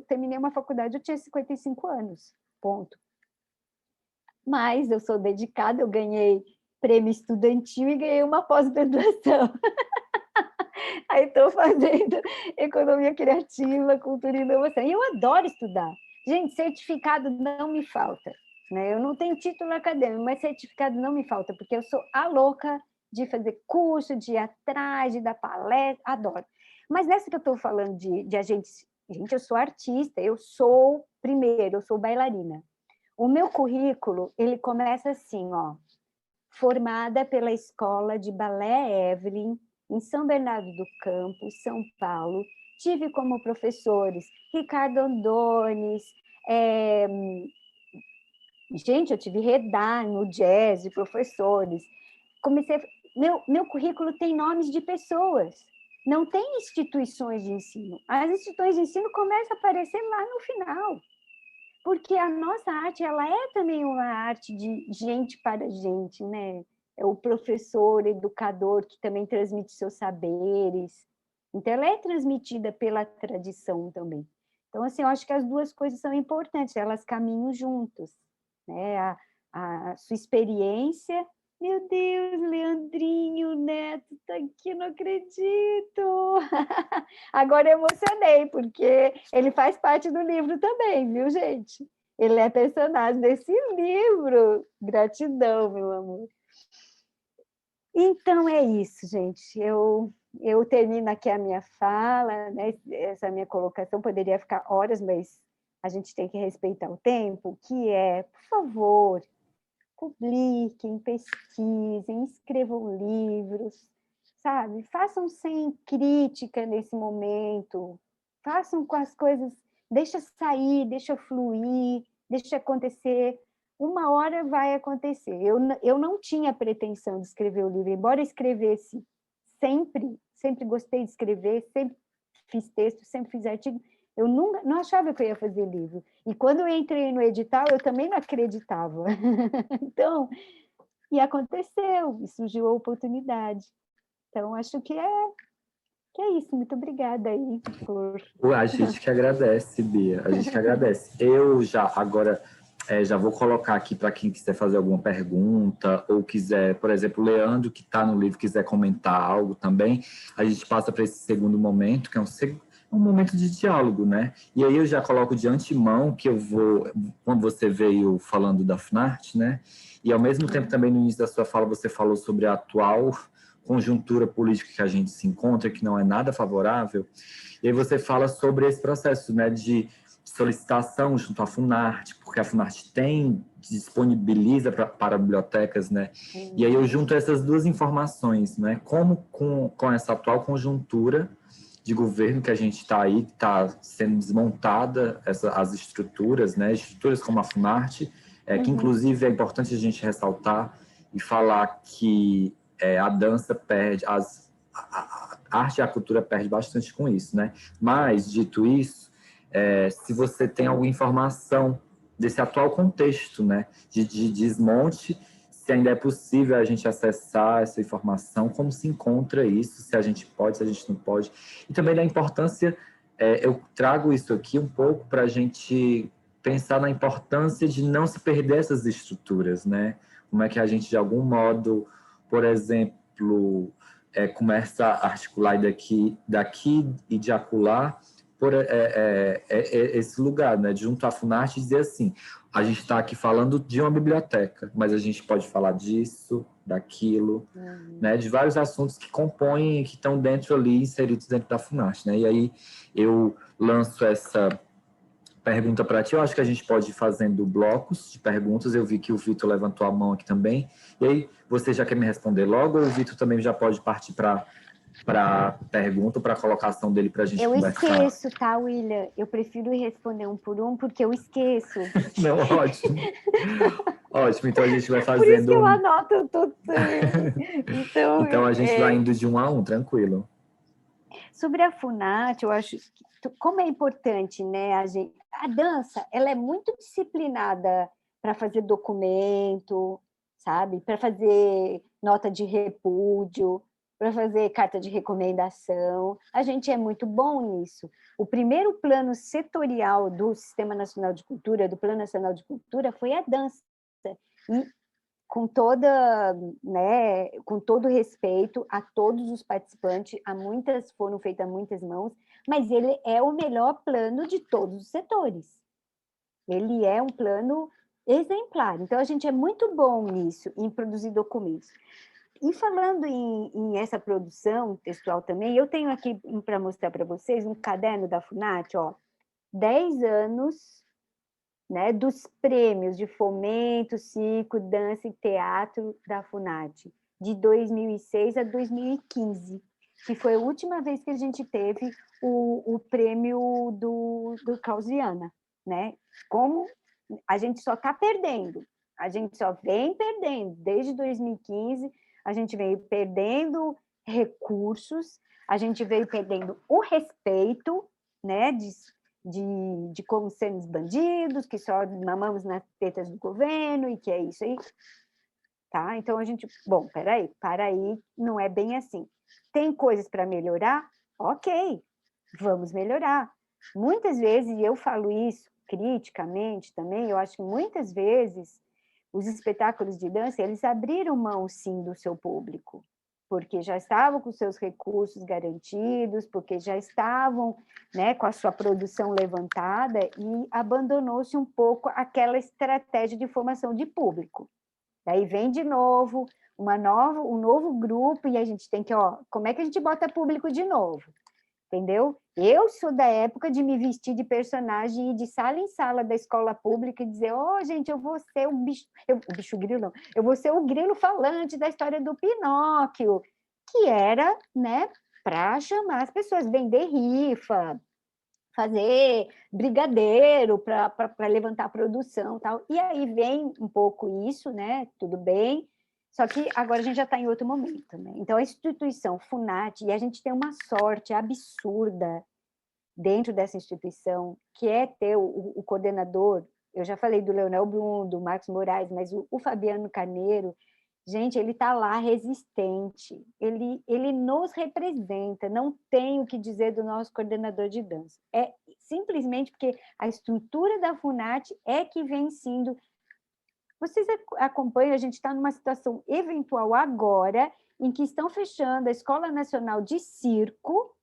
terminei uma faculdade, eu tinha 55 anos, ponto. Mas eu sou dedicada, eu ganhei prêmio estudantil e ganhei uma pós-graduação. Aí estou fazendo economia criativa, cultura e inovação. E eu adoro estudar. Gente, certificado não me falta, né? Eu não tenho título acadêmico, mas certificado não me falta, porque eu sou a louca de fazer curso, de ir atrás, de dar palestra, adoro. Mas nessa que eu estou falando de agente, gente, eu sou artista, eu sou bailarina. O meu currículo, ele começa assim, ó, formada pela Escola de Balé Evelyn, em São Bernardo do Campo, São Paulo. Tive como professores Ricardo Andones, gente, eu tive Redan, no jazz, de professores. Meu currículo tem nomes de pessoas, não tem instituições de ensino. As instituições de ensino começam a aparecer lá no final, porque a nossa arte, ela é também uma arte de gente para gente, né? É o professor, educador, que também transmite seus saberes. Então, ela é transmitida pela tradição também. Então, assim, eu acho que as duas coisas são importantes, elas caminham juntos, né? A sua experiência. Meu Deus, Leandrinho Neto tá aqui, não acredito! Agora eu emocionei, porque ele faz parte do livro também, viu, gente? Ele é personagem desse livro. Gratidão, meu amor. Então é isso, gente. Eu termino aqui a minha fala, né? Essa minha colocação poderia ficar horas, mas a gente tem que respeitar o tempo, que é, por favor, publiquem, pesquisem, escrevam livros, sabe? Façam sem crítica nesse momento, façam com as coisas, deixa sair, deixa fluir, deixa acontecer. Uma hora vai acontecer. Eu não tinha pretensão de escrever o livro, embora eu escrevesse sempre gostei de escrever, sempre fiz texto, sempre fiz artigo, eu não achava que eu ia fazer livro. E quando eu entrei no edital, eu também não acreditava. Então, e aconteceu, e surgiu a oportunidade. Então, acho que é isso. Muito obrigada aí por... A gente que agradece, Bia. A gente que agradece. Eu já, agora, já vou colocar aqui para quem quiser fazer alguma pergunta ou quiser, por exemplo, o Leandro, que está no livro, quiser comentar algo também, a gente passa para esse segundo momento, que é um momento de diálogo, né? E aí eu já coloco de antemão que eu vou, quando você veio falando da Funarte, né? E ao mesmo tempo também no início da sua fala você falou sobre a atual conjuntura política que a gente se encontra, que não é nada favorável. E aí você fala sobre esse processo, né, de solicitação junto à Funarte, porque a Funarte disponibiliza para bibliotecas, né? E aí eu junto essas duas informações, né? Como com essa atual conjuntura de governo que a gente está aí, está sendo desmontada as estruturas, né? Estruturas como a Funarte, que inclusive é importante a gente ressaltar e falar que a dança perde, a arte e a cultura perde bastante com isso, né? Mas, dito isso, se você tem alguma informação desse atual contexto, né, de desmonte, se ainda é possível a gente acessar essa informação, como se encontra isso, se a gente pode, se a gente não pode, e também da importância, eu trago isso aqui um pouco para a gente pensar na importância de não se perder essas estruturas, né? Como é que a gente, de algum modo, por exemplo, começa a articular daqui e de acolá por esse lugar, né? Junto à Funarte, dizer assim, a gente está aqui falando de uma biblioteca, mas a gente pode falar disso, daquilo, né? De vários assuntos que compõem, que estão dentro ali, inseridos dentro da Funarte, né? E aí eu lanço essa pergunta para ti. Eu acho que a gente pode ir fazendo blocos de perguntas. Eu vi que o Vitor levantou a mão aqui também. E aí, você já quer me responder logo ou o Vitor também já pode partir para pergunta, para a colocação dele para a gente conversar? Eu esqueço, tá, William? Eu prefiro responder um por um, porque eu esqueço. Não, ótimo. Ótimo, então a gente vai Por isso que fazendo eu anoto tudo. Então, Então a gente vai indo de um a um, tranquilo. sobre a Funarte, eu acho que, como é importante, né, a dança, ela é muito disciplinada para fazer documento, sabe? Para fazer nota de repúdio, para fazer carta de recomendação. A gente é muito bom nisso. O primeiro plano setorial do Sistema Nacional de Cultura, do Plano Nacional de Cultura, foi a dança. E com com todo respeito a todos os participantes, foram feitas muitas mãos, mas ele é o melhor plano de todos os setores. Ele é um plano exemplar. Então, a gente é muito bom nisso, em produzir documentos. E falando em essa produção textual também, eu tenho aqui para mostrar para vocês um caderno da Funarte, 10 anos, né, dos prêmios de fomento, circo, dança e teatro da Funarte, de 2006 a 2015. que foi a última vez que a gente teve o prêmio do Clausiana, né? Como a gente só está perdendo, a gente só vem perdendo, desde 2015, a gente veio perdendo recursos, a gente veio perdendo o respeito, né, de como sermos bandidos, que só mamamos nas tetas do governo, e que é isso aí. Tá? Então, a gente... Bom, peraí, para aí, não é bem assim. Tem coisas para melhorar? Ok, vamos melhorar. Muitas vezes, e eu falo isso criticamente também, eu acho que muitas vezes os espetáculos de dança, eles abriram mão, sim, do seu público, porque já estavam com seus recursos garantidos, porque já estavam, né, com a sua produção levantada, e abandonou-se um pouco aquela estratégia de formação de público. Daí vem de novo um novo grupo, e a gente tem que, ó, como é que a gente bota público de novo? Entendeu? Eu sou da época de me vestir de personagem e ir de sala em sala da escola pública e dizer, ó, gente, eu vou ser o bicho grilo, não, eu vou ser o grilo falante da história do Pinóquio, que era, né, para chamar as pessoas, vender rifa, fazer brigadeiro para levantar a produção, tal. E aí vem um pouco isso, né? Tudo bem. Só que agora a gente já está em outro momento, né? Então a instituição Funat, e a gente tem uma sorte absurda dentro dessa instituição, que é ter o coordenador. Eu já falei do Leonel Blum, do Marcos Moraes, mas o Fabiano Carneiro, gente, ele está lá resistente, ele nos representa, não tem o que dizer do nosso coordenador de dança. É simplesmente porque a estrutura da Funat é que vem sendo... Vocês acompanham, a gente está numa situação eventual agora, em que estão fechando a Escola Nacional de Circo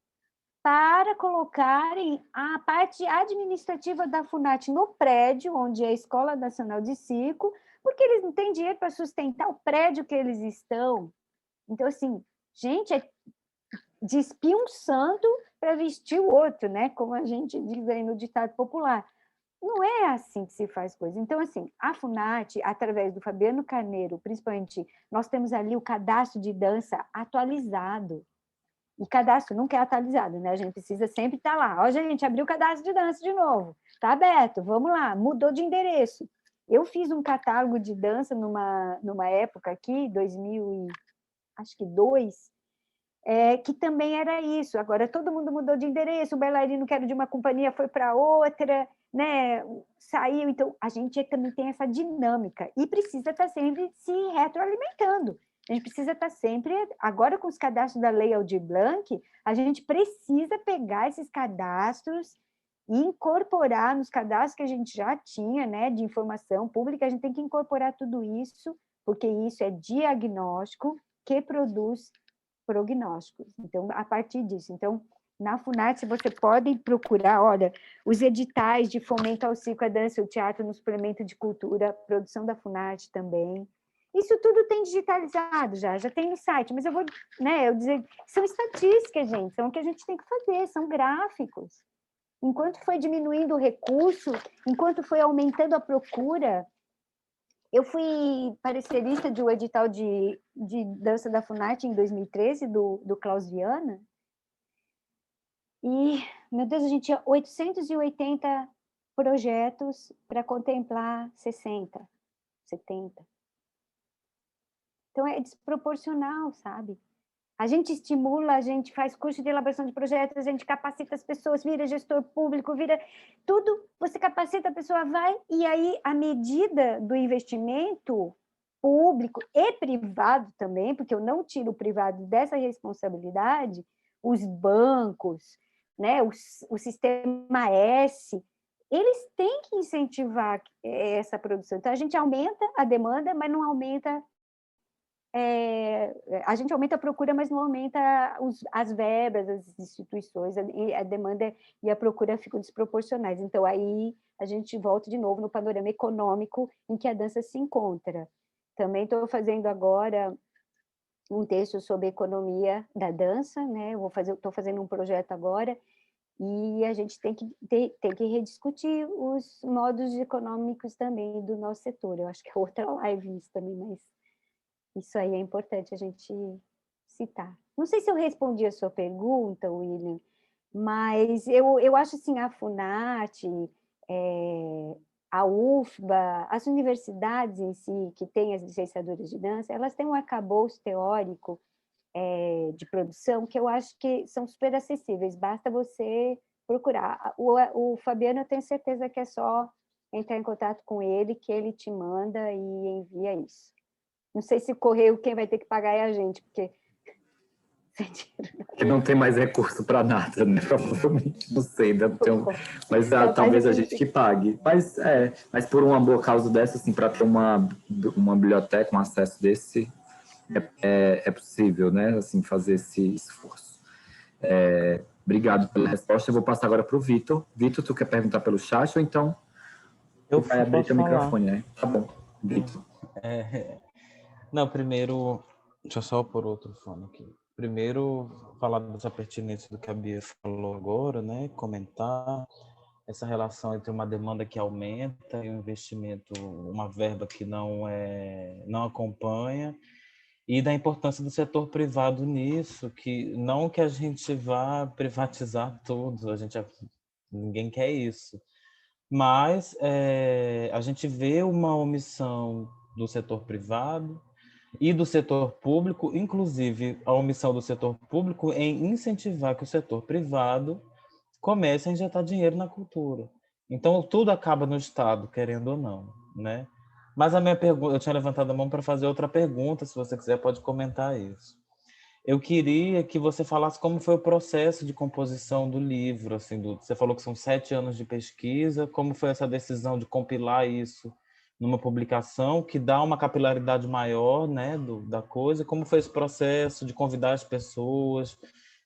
para colocarem a parte administrativa da Funat no prédio, onde é a Escola Nacional de Circo, porque eles não têm dinheiro para sustentar o prédio que eles estão. Então, assim, gente, é despir um santo para vestir o outro, né? Como a gente diz aí no ditado popular. Não é assim que se faz coisa. Então, assim, a Funat, através do Fabiano Carneiro, principalmente, nós temos ali o cadastro de dança atualizado. E cadastro nunca é atualizado, né? A gente precisa sempre estar lá. Ó, gente, abriu o cadastro de dança de novo. Está aberto, vamos lá. Mudou de endereço. Eu fiz um catálogo de dança numa época aqui, 2002, que também era isso. Agora todo mundo mudou de endereço, o bailarino que era de uma companhia foi para outra, né? Saiu. Então, a gente também tem essa dinâmica e precisa estar sempre se retroalimentando. A gente precisa estar sempre, agora com os cadastros da Lei Aldir Blanc, a gente precisa pegar esses cadastros e incorporar nos cadastros que a gente já tinha, né, de informação pública, a gente tem que incorporar tudo isso, porque isso é diagnóstico que produz prognósticos. Então, a partir disso. Então, na Funat, você pode procurar, olha, os editais de fomento ao circo, a dança e o teatro no suplemento de cultura, produção da Funat também. Isso tudo tem digitalizado já tem no site, mas eu vou, né, eu dizer, são estatísticas, gente, são o que a gente tem que fazer, são gráficos. Enquanto foi diminuindo o recurso, enquanto foi aumentando a procura, eu fui parecerista de um edital de dança da Funat em 2013, do Klaus Viana, e, meu Deus, a gente tinha 880 projetos para contemplar 60, 70. Então, é desproporcional, sabe? A gente estimula, a gente faz curso de elaboração de projetos, a gente capacita as pessoas, vira gestor público, vira tudo, você capacita, a pessoa vai, e aí, à medida do investimento público e privado também, porque eu não tiro o privado dessa responsabilidade, os bancos, né, o sistema S, eles têm que incentivar essa produção. Então, a gente aumenta a demanda, mas não aumenta... a gente aumenta a procura, mas não aumenta as verbas, as instituições, a demanda e a procura ficam desproporcionais. Então, aí a gente volta de novo no panorama econômico em que a dança se encontra. Também estou fazendo agora um texto sobre economia da dança, né? Estou fazendo um projeto agora, e a gente tem que rediscutir os modos econômicos também do nosso setor. Eu acho que é outra live isso também, mas isso aí é importante a gente citar. Não sei se eu respondi a sua pergunta, William, mas eu acho assim, a Funarte, a UFBA, as universidades em si, que têm as licenciaturas de dança, elas têm um arcabouço teórico de produção que eu acho que são super acessíveis, basta você procurar. O Fabiano, eu tenho certeza que é só entrar em contato com ele, que ele te manda e envia isso. Não sei se o correio quem vai ter que pagar é a gente, porque que não tem mais recurso para nada, né? Provavelmente, não sei, ainda tem mas talvez a gente que pague. Mas por uma boa causa dessa, assim, para ter uma biblioteca, um acesso desse, é possível, né? Assim, fazer esse esforço. Obrigado pela resposta. Eu vou passar agora para o Vitor. Vitor, tu quer perguntar pelo chat ou então Eu vai abrir teu falar. microfone, né? Tá bom, Vitor. Não, primeiro, deixa eu só pôr outro fone aqui. Primeiro, falar dessa pertinência do que a Bia falou agora, né? Comentar essa relação entre uma demanda que aumenta e um investimento, uma verba que não acompanha, e da importância do setor privado nisso, que não que a gente vá privatizar tudo, ninguém quer isso, mas a gente vê uma omissão do setor privado e do setor público, inclusive a omissão do setor público em incentivar que o setor privado comece a injetar dinheiro na cultura. Então, tudo acaba no Estado, querendo ou não, né? Mas a minha pergunta, eu tinha levantado a mão para fazer outra pergunta, se você quiser pode comentar isso. Eu queria que você falasse como foi o processo de composição do livro, assim, você falou que são 7 anos de pesquisa, como foi essa decisão de compilar isso numa publicação que dá uma capilaridade maior, né, da coisa, como foi esse processo de convidar as pessoas,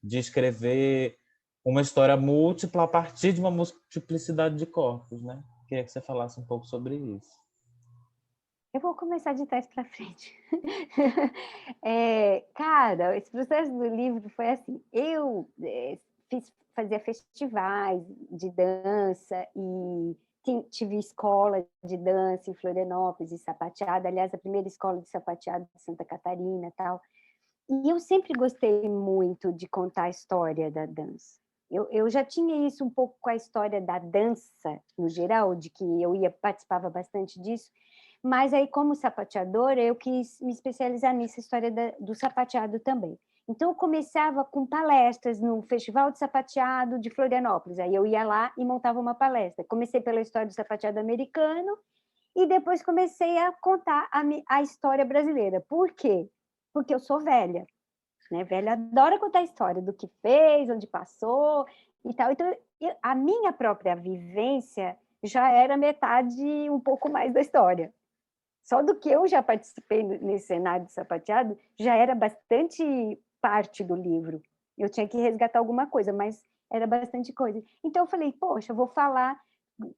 de escrever uma história múltipla a partir de uma multiplicidade de corpos, né? Queria que você falasse um pouco sobre isso. Eu vou começar de trás para frente. Cara, esse processo do livro foi assim, eu fazia festivais de dança e tive escola de dança em Florianópolis e sapateado, aliás, a primeira escola de sapateado de Santa Catarina e tal. E eu sempre gostei muito de contar a história da dança. Eu já tinha isso um pouco com a história da dança, no geral, de que eu participava bastante disso, mas aí, como sapateadora, eu quis me especializar nessa história do sapateado também. Então, eu começava com palestras no Festival de Sapateado de Florianópolis. Aí eu ia lá e montava uma palestra. Comecei pela história do sapateado americano e depois comecei a contar a história brasileira. Por quê? Porque eu sou velha, né? Velha adora contar a história do que fez, onde passou e tal. Então, a minha própria vivência já era metade, um pouco mais da história. Só do que eu já participei nesse cenário de sapateado, já era bastante parte do livro. Eu tinha que resgatar alguma coisa, mas era bastante coisa. Então eu falei, poxa, eu vou falar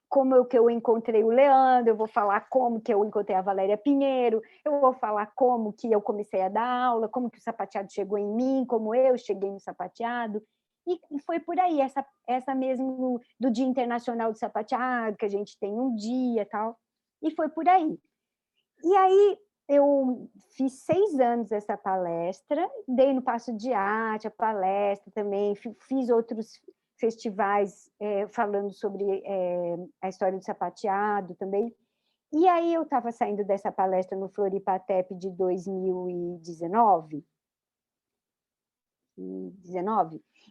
como que eu encontrei o Leandro, eu vou falar como que eu encontrei a Valéria Pinheiro, eu vou falar como que eu comecei a dar aula, como que o sapateado chegou em mim, como eu cheguei no sapateado. E foi por aí, essa mesmo do Dia Internacional do Sapateado, que a gente tem um dia e tal. E foi por aí. E aí eu fiz 6 anos essa palestra, dei no Passo de Arte a palestra também, fiz outros festivais falando sobre a história do sapateado também. E aí eu estava saindo dessa palestra no Floripatep de 2019,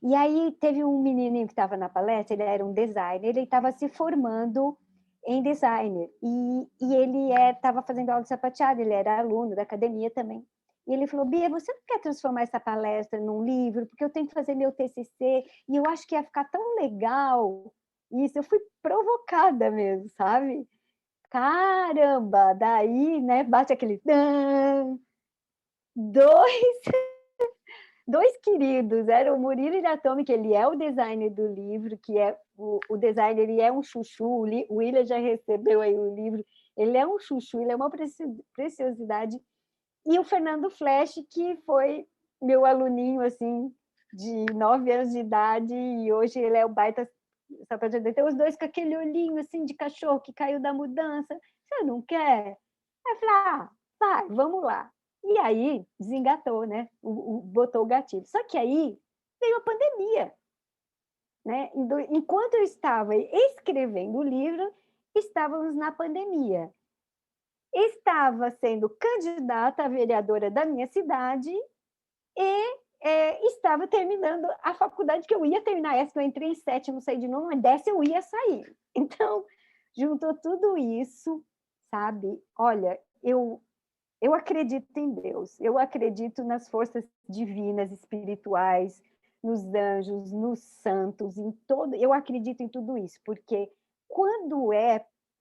e aí teve um menininho que estava na palestra, ele era um designer, ele estava se formando em designer, e ele estava fazendo aula de sapateado, ele era aluno da academia também. E ele falou, Bia, você não quer transformar essa palestra num livro? Porque eu tenho que fazer meu TCC, e eu acho que ia ficar tão legal isso. Eu fui provocada mesmo, sabe? Caramba, daí, né, bate aquele... Dois queridos, era o Murilo Iratomi, que ele é o designer do livro, que é o designer, ele é um chuchu, o William já recebeu aí o livro, ele é um chuchu, ele é uma preciosidade, e o Fernando Flesch, que foi meu aluninho, assim, de 9 anos de idade, e hoje ele é o baita sapateiro, então os dois com aquele olhinho, assim, de cachorro que caiu da mudança, você não quer? Aí eu falei, vai, vamos lá. E aí, desengatou, né? Botou o gatilho. Só que aí veio a pandemia, né? Enquanto eu estava escrevendo o livro, estávamos na pandemia. Estava sendo candidata a vereadora da minha cidade e estava terminando a faculdade que eu ia terminar. Essa que eu entrei em 7º, não sei de novo, mas dessa eu ia sair. Então, juntou tudo isso, sabe? Olha, eu acredito em Deus, eu acredito nas forças divinas, espirituais, nos anjos, nos santos, em todo. Eu acredito em tudo isso, porque quando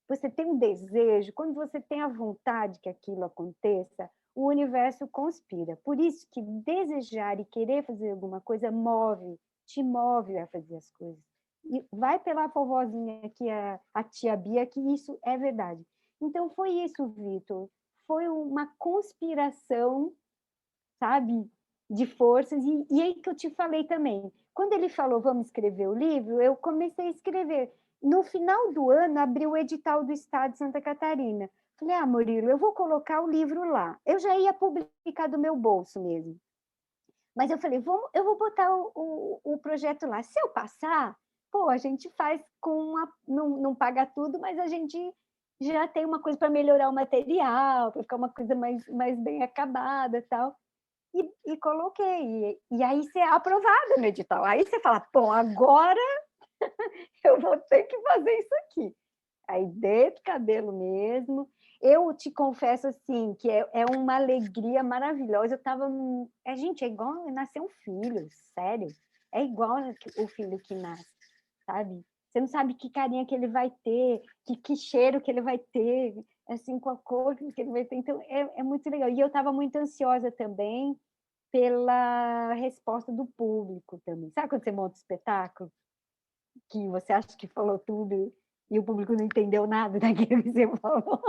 você tem um desejo, quando você tem a vontade que aquilo aconteça, o universo conspira. Por isso que desejar e querer fazer alguma coisa te move a fazer as coisas. E vai pela vovozinha aqui, a tia Bia, que isso é verdade. Então foi isso, Vitor. Foi uma conspiração, sabe, de forças. E aí que eu te falei também. Quando ele falou, vamos escrever o livro, eu comecei a escrever. No final do ano, abriu o edital do Estado de Santa Catarina. Falei, Murilo, eu vou colocar o livro lá. Eu já ia publicar do meu bolso mesmo. Mas eu falei, eu vou botar o projeto lá. Se eu passar, pô, a gente faz não paga tudo, mas a gente já tem uma coisa para melhorar o material, para ficar uma coisa mais bem acabada e tal. E coloquei. E aí você é aprovado no edital. Aí você fala, bom, agora eu vou ter que fazer isso aqui. Aí deito o cabelo mesmo. Eu te confesso assim que é uma alegria maravilhosa. Eu estava, gente, é igual nascer um filho, sério. É igual o filho que nasce, sabe? Você não sabe que carinha que ele vai ter, que cheiro que ele vai ter, assim, com a cor que ele vai ter. Então, é muito legal. E eu estava muito ansiosa também pela resposta do público também. Sabe quando você monta um espetáculo? Que você acha que falou tudo e o público não entendeu nada daquilo que você falou?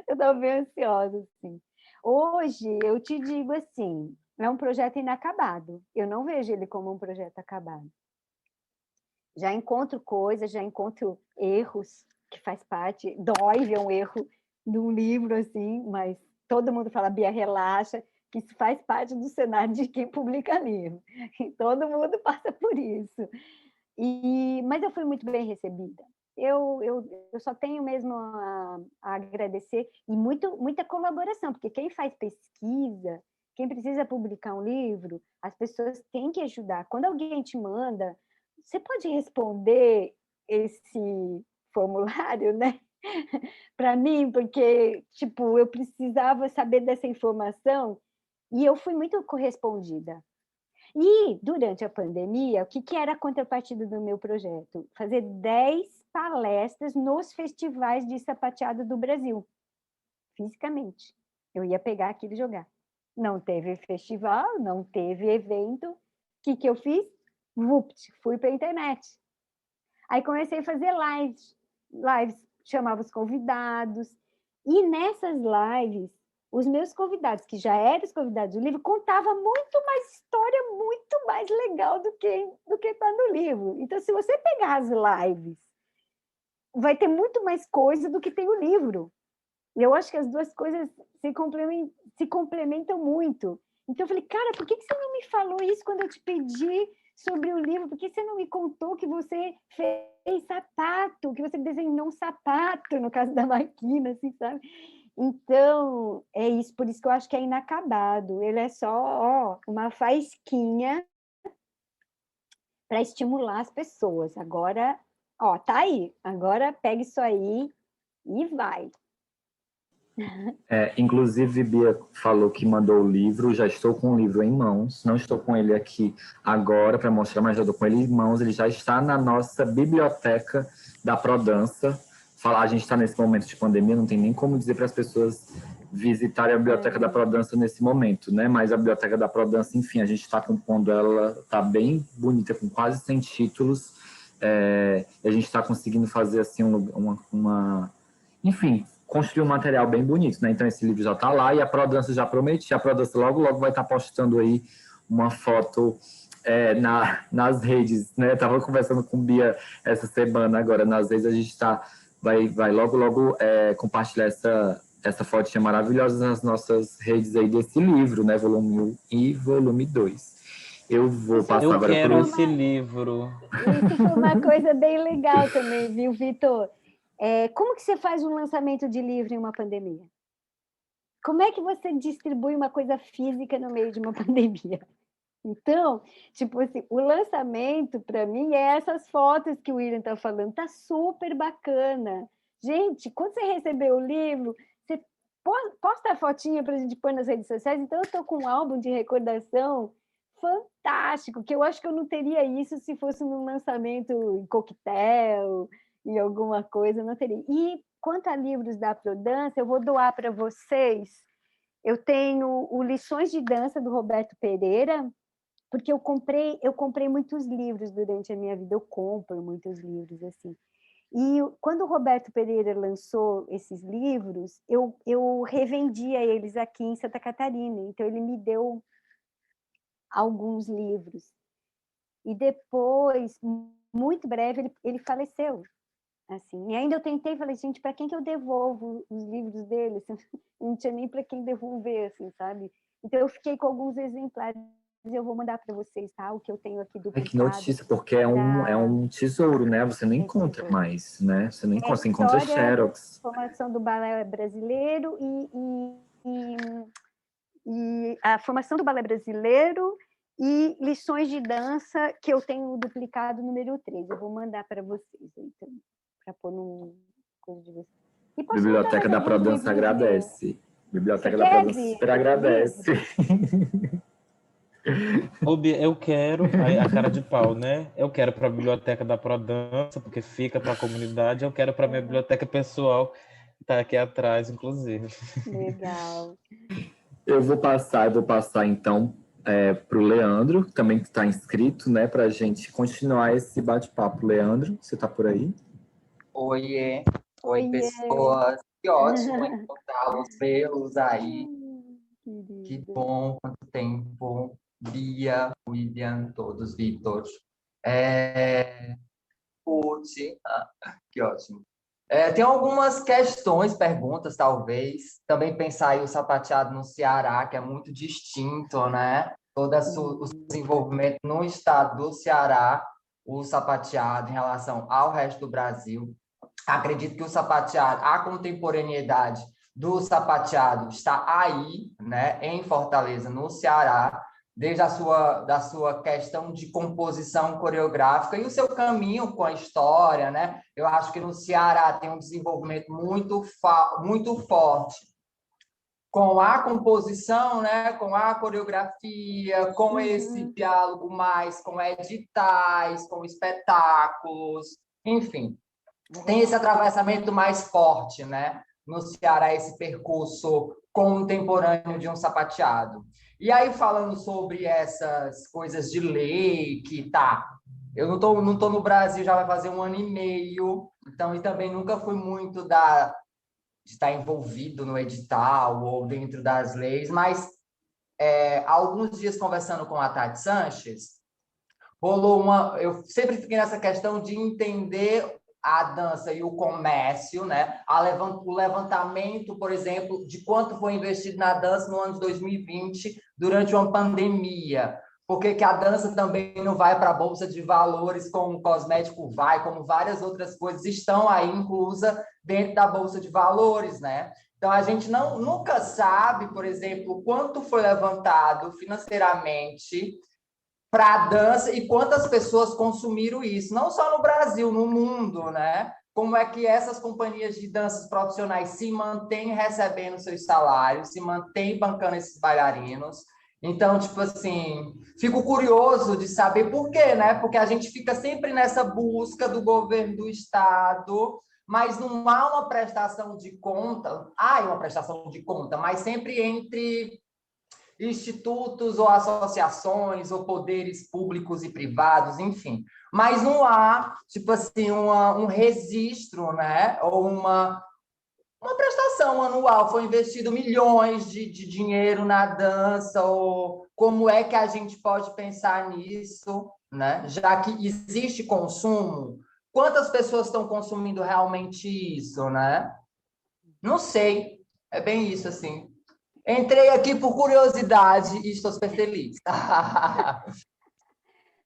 Eu estava bem ansiosa, assim. Hoje, eu te digo assim, é um projeto inacabado. Eu não vejo ele como um projeto acabado. Já encontro coisas, já encontro erros, que faz parte, dói ver um erro num livro, assim, mas todo mundo fala, Bia, relaxa, que isso faz parte do cenário de quem publica livro. E todo mundo passa por isso. Mas eu fui muito bem recebida. Eu só tenho mesmo a agradecer e muita colaboração, porque quem faz pesquisa, quem precisa publicar um livro, as pessoas têm que ajudar. Quando alguém te manda, você pode responder esse formulário, né? Para mim, porque tipo, eu precisava saber dessa informação e eu fui muito correspondida. E, durante a pandemia, o que era a contrapartida do meu projeto? Fazer 10 palestras nos festivais de sapateado do Brasil, fisicamente. Eu ia pegar aquilo e jogar. Não teve festival, não teve evento. O que eu fiz? Vupt, fui para a internet. Aí comecei a fazer lives, chamava os convidados. E nessas lives, os meus convidados, que já eram os convidados do livro, contavam muito mais história, muito mais legal do que está no livro. Então, se você pegar as lives, vai ter muito mais coisa do que tem o livro. Eu acho que as duas coisas se complementam muito. Então, eu falei, cara, por que você não me falou isso quando eu te pedi sobre o livro? Por que você não me contou que você fez sapato, que você desenhou um sapato, no caso da máquina, assim, sabe? Então, é isso, por isso que eu acho que é inacabado. Ele é só uma faísquinha para estimular as pessoas. Agora, tá aí. Agora pega isso aí e vai. Inclusive, Bia falou que mandou o livro, já estou com o livro em mãos, não estou com ele aqui agora para mostrar, mas já estou com ele em mãos, ele já está na nossa biblioteca da Prodança. A gente está nesse momento de pandemia, não tem nem como dizer para as pessoas visitarem a biblioteca da Prodança nesse momento, né? Mas a biblioteca da Prodança, enfim, a gente está compondo ela, está bem bonita, com quase 100 títulos, a gente está conseguindo fazer assim enfim, construir um material bem bonito, né? Então esse livro já está lá e a Prodança já promete, a Prodança logo vai estar postando aí uma foto nas redes, né? Eu estava conversando com Bia essa semana agora, nas redes a gente vai logo compartilhar essa fotinha maravilhosa nas nossas redes aí desse livro, né? Volume 1 e volume 2. Eu vou passar Eu agora quero para esse livro. Isso foi uma coisa bem legal também, viu, Vitor? Como que você faz um lançamento de livro em uma pandemia? Como é que você distribui uma coisa física no meio de uma pandemia? Então, tipo assim, o lançamento, para mim, é essas fotos que o William está falando. Tá super bacana. Gente, quando você receber o livro, você posta a fotinha para a gente pôr nas redes sociais. Então, eu estou com um álbum de recordação fantástico, que eu acho que eu não teria isso se fosse num lançamento em coquetel, em alguma coisa, eu não teria. E quanto a livros da Prodança, eu vou doar para vocês. Eu tenho o Lições de Dança, do Roberto Pereira, porque eu comprei muitos livros durante a minha vida, eu compro muitos livros, assim. E quando o Roberto Pereira lançou esses livros, eu revendia eles aqui em Santa Catarina, então ele me deu alguns livros. E depois, muito breve, ele faleceu. Assim. E ainda eu tentei, falei, gente, para quem que eu devolvo os livros dele? Não tinha nem para quem devolver, assim, sabe? Então eu fiquei com alguns exemplares, eu vou mandar para vocês, tá? O que eu tenho aqui Ai, que duplicado. notícia, porque é um tesouro, né? Você não encontra mais, né? Você não encontra, você encontra História da Xerox. formação do balé brasileiro e a formação do balé brasileiro e lições de dança, que eu tenho duplicado número 3. Eu vou mandar para vocês, então, para pôr num coisa de vocês. E posso mandar Biblioteca mais da alguns Prodança livros meus. agradece. Biblioteca Você da quer, Prodança super Vitor, esse agradece. livro? Ô, Bia, eu quero a cara de pau, né? Eu quero para a biblioteca da Prodança, porque fica para a comunidade. Eu quero para minha biblioteca pessoal, que está aqui atrás, inclusive. Legal. Eu vou passar então para o Leandro, também que está inscrito, né? Para a gente continuar esse bate-papo. Leandro, você está por aí? Oiê, oi Oiê. pessoas, que ótimo encontrá-los, vê-los aí, que Querido. bom, quanto tempo, Bia, William, todos, Vitor, Ruth, que ótimo. Tem algumas questões, perguntas, talvez, também pensar aí o sapateado no Ceará, que é muito distinto, né? Todo o desenvolvimento no estado do Ceará, o sapateado em relação ao resto do Brasil. Acredito que o sapateado, a contemporaneidade do sapateado está aí, né, em Fortaleza, no Ceará, desde da sua questão de composição coreográfica e o seu caminho com a história, né? Eu acho que no Ceará tem um desenvolvimento muito forte com a composição, né, com a coreografia, com esse diálogo mais com editais, com espetáculos, enfim. Tem esse atravessamento mais forte, né? No Ceará, esse percurso contemporâneo de um sapateado. E aí, falando sobre essas coisas de lei, que tá, eu não tô no Brasil, já vai fazer 1 ano e meio, então, e também nunca fui muito de estar envolvido no edital ou dentro das leis, mas há alguns dias conversando com a Tati Sanches, eu sempre fiquei nessa questão de entender a dança e o comércio, né? O levantamento, por exemplo, de quanto foi investido na dança no ano de 2020 durante uma pandemia. Por que a dança também não vai para a Bolsa de Valores, como o cosmético vai, como várias outras coisas estão aí inclusa dentro da Bolsa de Valores, né? Então, a gente nunca sabe, por exemplo, quanto foi levantado financeiramente para a dança e quantas pessoas consumiram isso, não só no Brasil, no mundo, né? Como é que essas companhias de danças profissionais se mantêm recebendo seus salários, se mantêm bancando esses bailarinos. Então, tipo assim, fico curioso de saber por quê, né? Porque a gente fica sempre nessa busca do governo do Estado, mas não há uma prestação de conta, há uma prestação de conta, mas sempre entre institutos ou associações ou poderes públicos e privados, enfim. Mas não há, tipo assim, um registro, né? Ou uma prestação anual. Foi investido milhões de dinheiro na dança, ou como é que a gente pode pensar nisso, né? Já que existe consumo, quantas pessoas estão consumindo realmente isso, né? Não sei. É bem isso, assim. Entrei aqui por curiosidade e estou super feliz.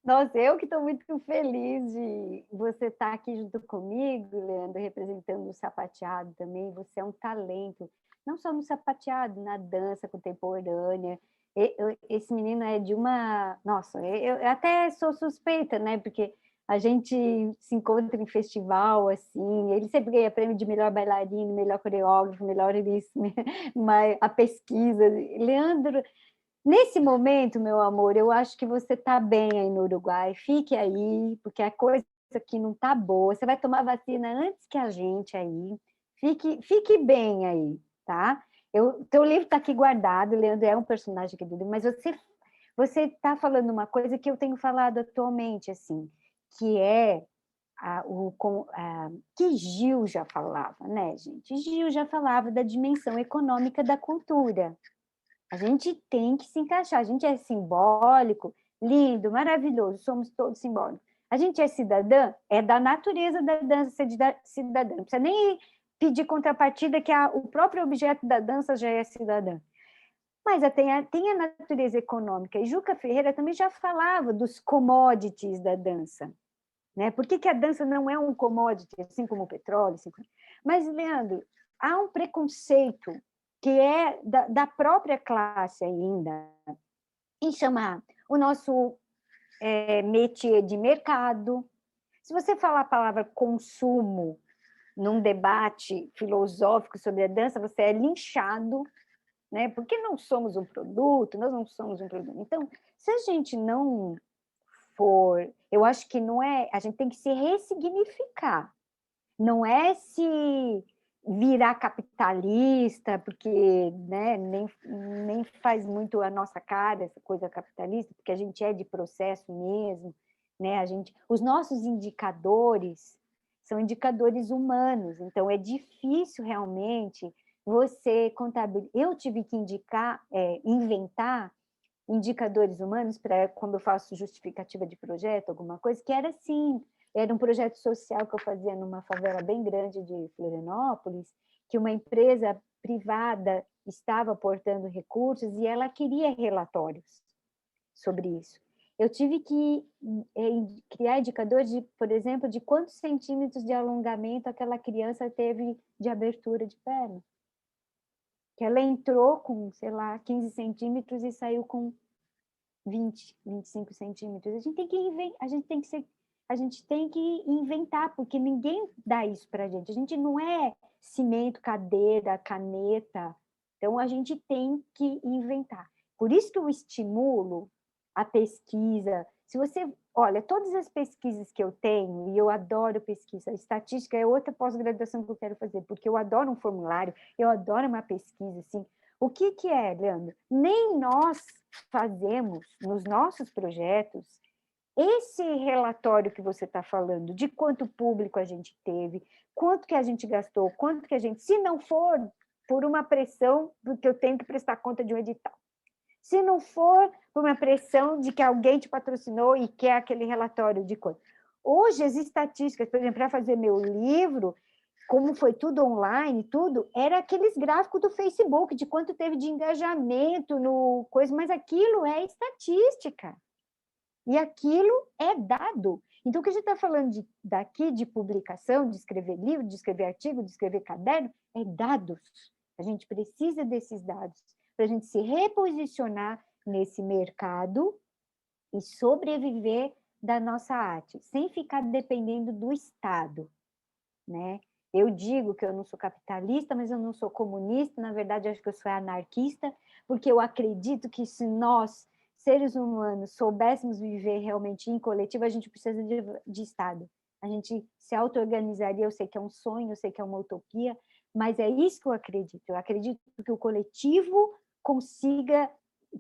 Nossa, eu que estou muito feliz de você estar aqui junto comigo, Leandro, representando o sapateado também. Você é um talento, não só no sapateado, na dança contemporânea. Esse menino é de uma... Nossa, eu até sou suspeita, né? Porque a gente se encontra em festival, assim, ele sempre ganha prêmio de melhor bailarino, melhor coreógrafo, melhor isso, a pesquisa. Leandro... Nesse momento, meu amor, eu acho que você está bem aí no Uruguai. Fique aí, porque a coisa aqui não está boa. Você vai tomar vacina antes que a gente aí. Fique bem aí, tá? Teu livro está aqui guardado, o Leandro é um personagem aqui do livro, mas você está falando uma coisa que eu tenho falado atualmente, assim, que é que Gil já falava, né, gente? Gil já falava da dimensão econômica da cultura. A gente tem que se encaixar, a gente é simbólico, lindo, maravilhoso, somos todos simbólicos. A gente é cidadã, é da natureza da dança ser cidadã, não precisa nem pedir contrapartida, que o próprio objeto da dança já é cidadã. Mas tem a natureza econômica, e Juca Ferreira também já falava dos commodities da dança. Né? Por que a dança não é um commodity, assim como o petróleo? Assim como... Mas, Leandro, há um preconceito que é da própria classe ainda, em chamar o nosso métier de mercado. Se você falar a palavra consumo num debate filosófico sobre a dança, você é linchado, né? Porque não somos um produto, nós não somos um produto. Então, se a gente não for... Eu acho que não é... A gente tem que se ressignificar. Não é se virar capitalista, porque, né, nem faz muito a nossa cara essa coisa capitalista, porque a gente é de processo mesmo, né? Os nossos indicadores são indicadores humanos, então é difícil realmente você contabilizar. Eu tive que inventar indicadores humanos para quando eu faço justificativa de projeto, alguma coisa, que era assim. Era um projeto social que eu fazia numa favela bem grande de Florianópolis, que uma empresa privada estava aportando recursos e ela queria relatórios sobre isso. Eu tive que criar indicadores, por exemplo, de quantos centímetros de alongamento aquela criança teve de abertura de perna. Que ela entrou com, sei lá, 15 centímetros e saiu com 20, 25 centímetros. A gente tem que inventar, porque ninguém dá isso para a gente. A gente não é cimento, cadeira, caneta. Então, a gente tem que inventar. Por isso que eu estimulo a pesquisa. Se você... Olha, todas as pesquisas que eu tenho, e eu adoro pesquisa, estatística é outra pós-graduação que eu quero fazer, porque eu adoro um formulário, eu adoro uma pesquisa, assim. O que é, Leandro? Nem nós fazemos nos nossos projetos esse relatório que você está falando, de quanto público a gente teve, quanto que a gente gastou, quanto que a gente... Se não for por uma pressão, porque eu tenho que prestar conta de um edital. Se não for por uma pressão de que alguém te patrocinou e quer aquele relatório de quanto. Hoje, as estatísticas, por exemplo, para fazer meu livro, como foi tudo online, tudo, era aqueles gráficos do Facebook, de quanto teve de engajamento no coisa, mas aquilo é estatística. E aquilo é dado. Então, o que a gente está falando daqui de publicação, de escrever livro, de escrever artigo, de escrever caderno, é dados. A gente precisa desses dados para a gente se reposicionar nesse mercado e sobreviver da nossa arte, sem ficar dependendo do Estado, né? Eu digo que eu não sou capitalista, mas eu não sou comunista, na verdade, eu acho que eu sou anarquista, porque eu acredito que se nós, seres humanos, soubéssemos viver realmente em coletivo, a gente precisa de Estado. A gente se auto-organizaria, eu sei que é um sonho, eu sei que é uma utopia, mas é isso que eu acredito. Eu acredito que o coletivo consiga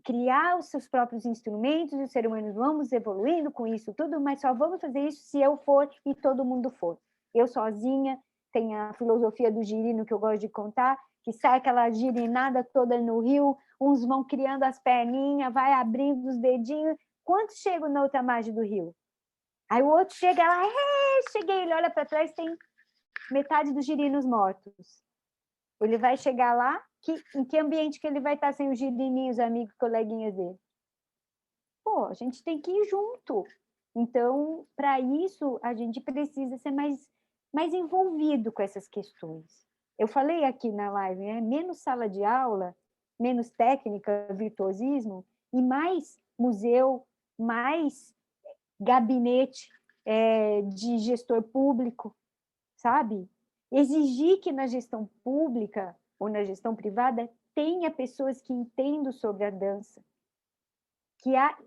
criar os seus próprios instrumentos, e os seres humanos vamos evoluindo com isso tudo, mas só vamos fazer isso se eu for e todo mundo for. Eu sozinha, tem a filosofia do girino que eu gosto de contar, que sai aquela girinada toda no rio, uns vão criando as perninhas, vai abrindo os dedinhos, quantos chegam na outra margem do rio? Aí o outro chega lá, cheguei, ele olha para trás, tem metade dos girinos mortos. Ele vai chegar lá, em que ambiente que ele vai estar sem os girininhos, amigos, coleguinhas dele? Pô, a gente tem que ir junto. Então, para isso, a gente precisa ser mais envolvido com essas questões. Eu falei aqui na live, né? Menos sala de aula, menos técnica, virtuosismo, e mais museu, mais gabinete de gestor público, sabe? Exigir que na gestão pública ou na gestão privada tenha pessoas que entendam sobre a dança,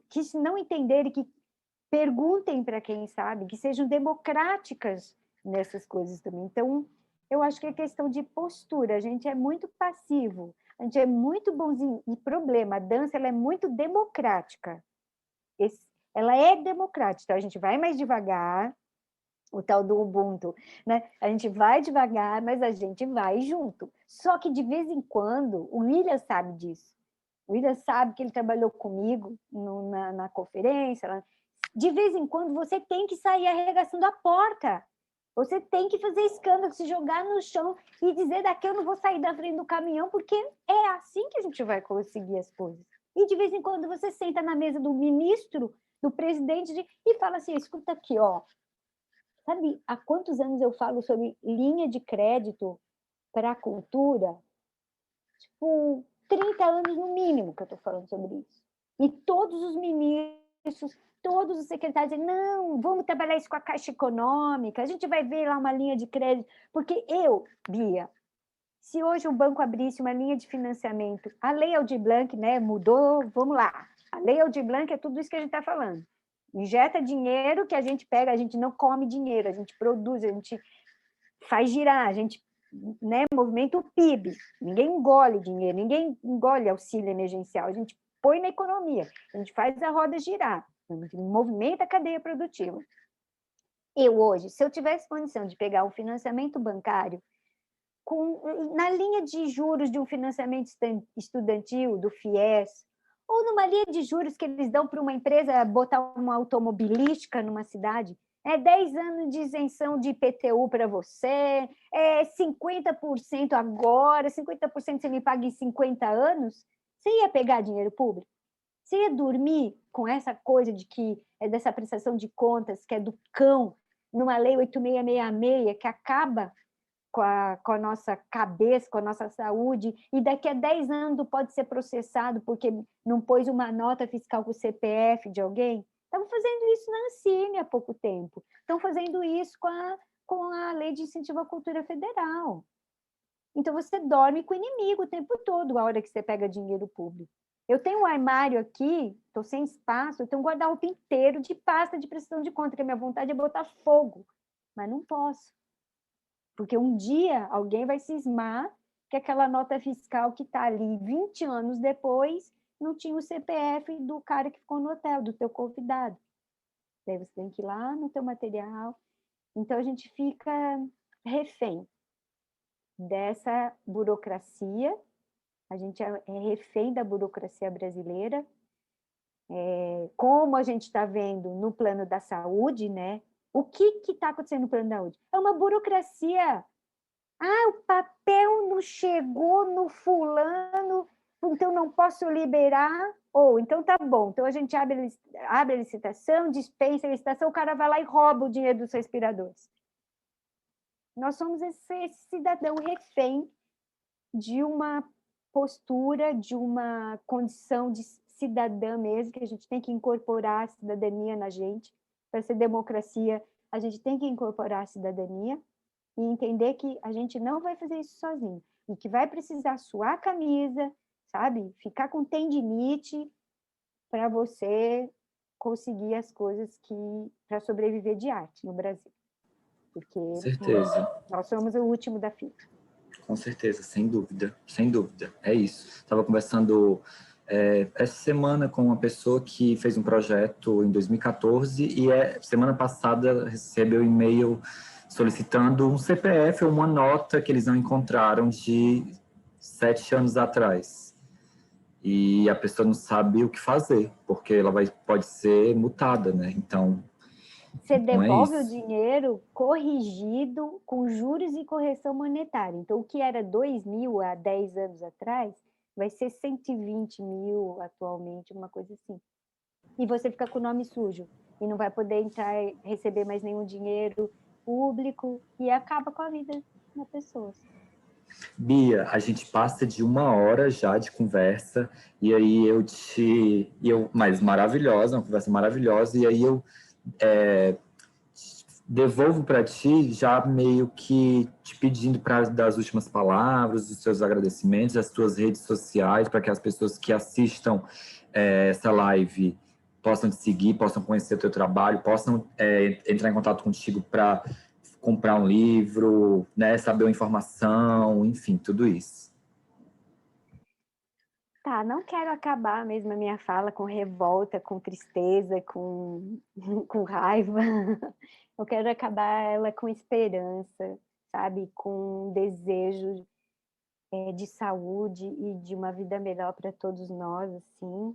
que se não entenderem, que perguntem para quem sabe, que sejam democráticas nessas coisas também. Então, eu acho que é questão de postura. A gente é muito passivo, a gente é muito bonzinho. E problema, a dança ela é muito democrática. Ela é democrática, então a gente vai mais devagar, o tal do Ubuntu, né? A gente vai devagar, mas a gente vai junto. Só que, de vez em quando, o William sabe disso. O William sabe que ele trabalhou comigo na conferência. De vez em quando, você tem que sair arregaçando a porta. Você tem que fazer escândalo, se jogar no chão e dizer: daqui eu não vou sair da frente do caminhão, porque é assim que a gente vai conseguir as coisas. E, de vez em quando, você senta na mesa do ministro, do presidente, e fala assim: escuta aqui, ó. Sabe há quantos anos eu falo sobre linha de crédito para a cultura? Tipo, 30 anos no mínimo que eu estou falando sobre isso. E todos os ministros, todos os secretários dizem: não, vamos trabalhar isso com a Caixa Econômica, a gente vai ver lá uma linha de crédito. Porque Bia, se hoje o banco abrisse uma linha de financiamento, a Lei Aldir Blanc, né, mudou, vamos lá. A Lei Aldir Blanc é tudo isso que a gente está falando. Injeta dinheiro que a gente pega, a gente não come dinheiro, a gente produz, a gente faz girar, a gente, né, movimenta o PIB. Ninguém engole dinheiro, ninguém engole auxílio emergencial, a gente põe na economia, a gente faz a roda girar, a gente movimenta a cadeia produtiva. Eu hoje, se eu tivesse condição de pegar um financiamento bancário na linha de juros de um financiamento estudantil, do FIES, ou numa linha de juros que eles dão para uma empresa botar uma automobilística numa cidade, 10 anos de isenção de IPTU para você, 50% agora, 50% você me paga em 50 anos, você ia pegar dinheiro público? Você ia dormir com essa coisa de que dessa prestação de contas, que é do cão, numa lei 8666, que acaba com a nossa cabeça, com a nossa saúde, e daqui a 10 anos pode ser processado porque não pôs uma nota fiscal com o CPF de alguém? Estavam fazendo isso na Ancine há pouco tempo. Estão fazendo isso com a Lei de Incentivo à Cultura Federal. Então, você dorme com o inimigo o tempo todo, a hora que você pega dinheiro público. Eu tenho um armário aqui, estou sem espaço, eu tenho um guarda-roupa inteiro de pasta de prestação de conta, que a minha vontade é botar fogo, mas não posso. Porque um dia alguém vai cismar que aquela nota fiscal que está ali 20 anos depois não tinha o CPF do cara que ficou no hotel, do teu convidado. Daí você tem que ir lá no teu material. Então, a gente fica refém dessa burocracia, a gente é refém da burocracia brasileira. Como a gente está vendo no plano da saúde, né? O que está acontecendo no plano da saúde? É uma burocracia. O papel não chegou no fulano, então não posso liberar. Então tá bom, então a gente abre a licitação, dispensa a licitação, o cara vai lá e rouba o dinheiro dos respiradores. Nós somos esse cidadão refém de uma postura, de uma condição de cidadã mesmo, que a gente tem que incorporar a cidadania na gente. Para ser democracia, a gente tem que incorporar a cidadania e entender que a gente não vai fazer isso sozinho, e que vai precisar suar a camisa, sabe? Ficar com tendinite para você conseguir as coisas para sobreviver de arte no Brasil. Porque certeza. Nós somos o último da fila. Com certeza, sem dúvida, é isso. Estava conversando essa semana com uma pessoa que fez um projeto em 2014 e semana passada recebeu um e-mail solicitando um CPF ou uma nota que eles não encontraram de 7 anos atrás. E a pessoa não sabe o que fazer, porque ela pode ser multada, né? Então, você Não é devolve o isso? dinheiro corrigido com juros e correção monetária. Então, o que era 2 mil há 10 anos atrás, vai ser 120 mil atualmente, uma coisa assim. E você fica com o nome sujo e não vai poder entrar e receber mais nenhum dinheiro público e acaba com a vida das pessoas. Bia, a gente passa de 1 hora já de conversa, e aí mas maravilhosa, uma conversa maravilhosa, e aí eu devolvo para ti já meio que te pedindo para dar as últimas palavras, os seus agradecimentos, as tuas redes sociais, para que as pessoas que assistam essa live possam te seguir, possam conhecer o teu trabalho, possam entrar em contato contigo para comprar um livro, né, saber uma informação, enfim, tudo isso. Tá, não quero acabar mesmo a minha fala com revolta, com tristeza, com raiva. Eu quero acabar ela com esperança, sabe? Com desejo de saúde e de uma vida melhor para todos nós, assim.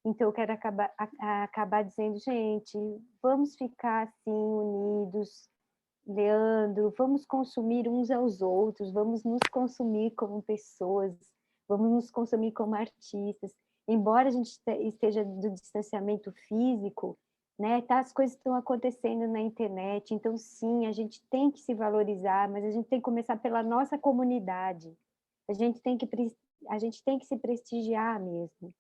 Então, eu quero acabar dizendo, gente, vamos ficar assim, unidos, Leandro, vamos consumir uns aos outros, vamos nos consumir como pessoas, vamos nos consumir como artistas. Embora a gente esteja do distanciamento físico, né, tá, as coisas estão acontecendo na internet, então sim, a gente tem que se valorizar, mas a gente tem que começar pela nossa comunidade. A gente tem que se prestigiar mesmo,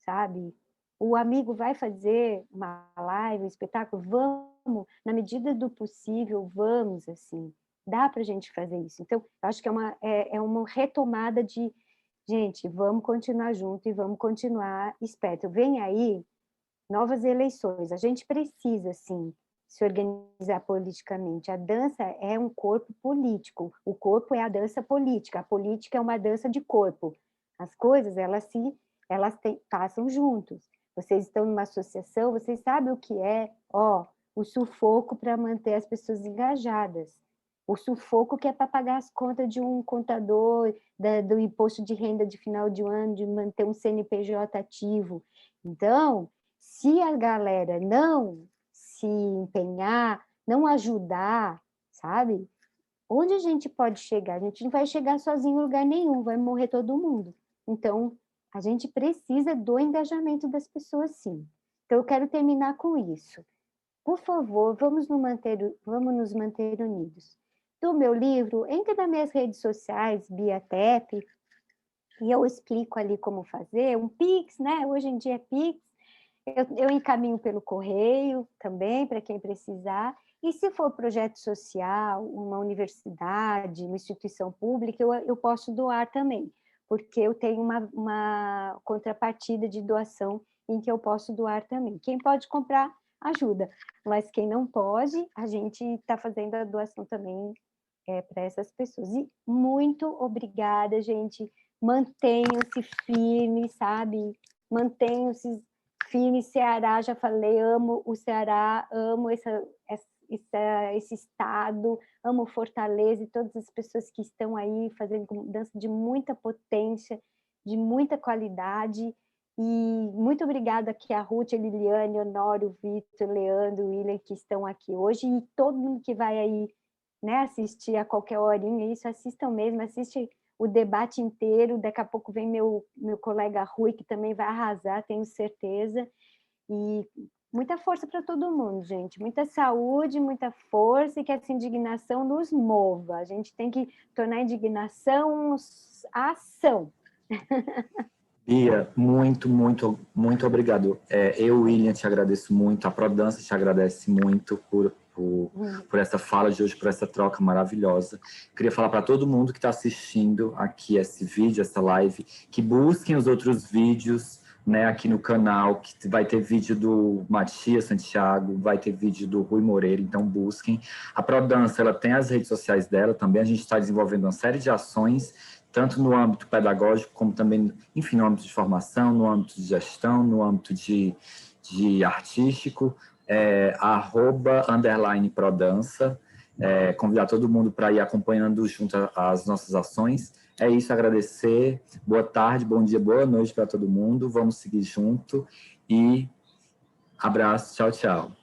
sabe? O amigo vai fazer uma live, um espetáculo, vamos, na medida do possível, vamos, assim, dá para a gente fazer isso. Então, eu acho que é uma retomada de, gente, vamos continuar junto e vamos continuar esperto. Vem aí novas eleições, a gente precisa, sim, se organizar politicamente. A dança é um corpo político, o corpo é a dança política, a política é uma dança de corpo. As coisas, passam juntos. Vocês estão numa associação, vocês sabem o que é, o sufoco para manter as pessoas engajadas. O sufoco que é para pagar as contas de um contador, do imposto de renda de final de ano, de manter um CNPJ ativo. Então, se a galera não se empenhar, não ajudar, sabe? Onde a gente pode chegar? A gente não vai chegar sozinho em lugar nenhum, vai morrer todo mundo. Então, a gente precisa do engajamento das pessoas, sim. Então, eu quero terminar com isso. Por favor, vamos nos manter unidos. Do meu livro, entre nas minhas redes sociais, Bia Tepe, e eu explico ali como fazer, um Pix, né? Hoje em dia é Pix, eu encaminho pelo correio também, para quem precisar, e se for projeto social, uma universidade, uma instituição pública, eu posso doar também, porque eu tenho uma contrapartida de doação em que eu posso doar também. Quem pode comprar, ajuda, mas quem não pode, a gente está fazendo a doação também para essas pessoas. E muito obrigada, gente, mantenham-se firmes, sabe? Mantenham-se firmes. Ceará, já falei, amo o Ceará, amo esse estado, amo Fortaleza e todas as pessoas que estão aí fazendo dança de muita potência, de muita qualidade. E muito obrigada aqui a Ruth, a Liliane, Honório, Vitor, Leandro, William, que estão aqui hoje, e todo mundo que vai aí, né, assistir a qualquer horinha, isso, assistam mesmo, assiste o debate inteiro, daqui a pouco vem meu colega Rui, que também vai arrasar, tenho certeza, e muita força para todo mundo, gente, muita saúde, muita força, e que essa indignação nos mova, a gente tem que tornar a indignação ação. Bia, muito, muito, muito obrigado. Eu, William, te agradeço muito, a Prodança te agradece muito por essa fala de hoje, por essa troca maravilhosa. Queria falar para todo mundo que está assistindo aqui esse vídeo, essa live, que busquem os outros vídeos, né, aqui no canal, que vai ter vídeo do Matias Santiago, vai ter vídeo do Rui Moreira, então busquem. A Prodança, ela tem as redes sociais dela também, a gente está desenvolvendo uma série de ações, tanto no âmbito pedagógico, como também, enfim, no âmbito de formação, no âmbito de gestão, no âmbito de artístico, @_prodança, convidar todo mundo para ir acompanhando junto às nossas ações. É isso, agradecer, boa tarde, bom dia, boa noite para todo mundo, vamos seguir junto e abraço, tchau, tchau.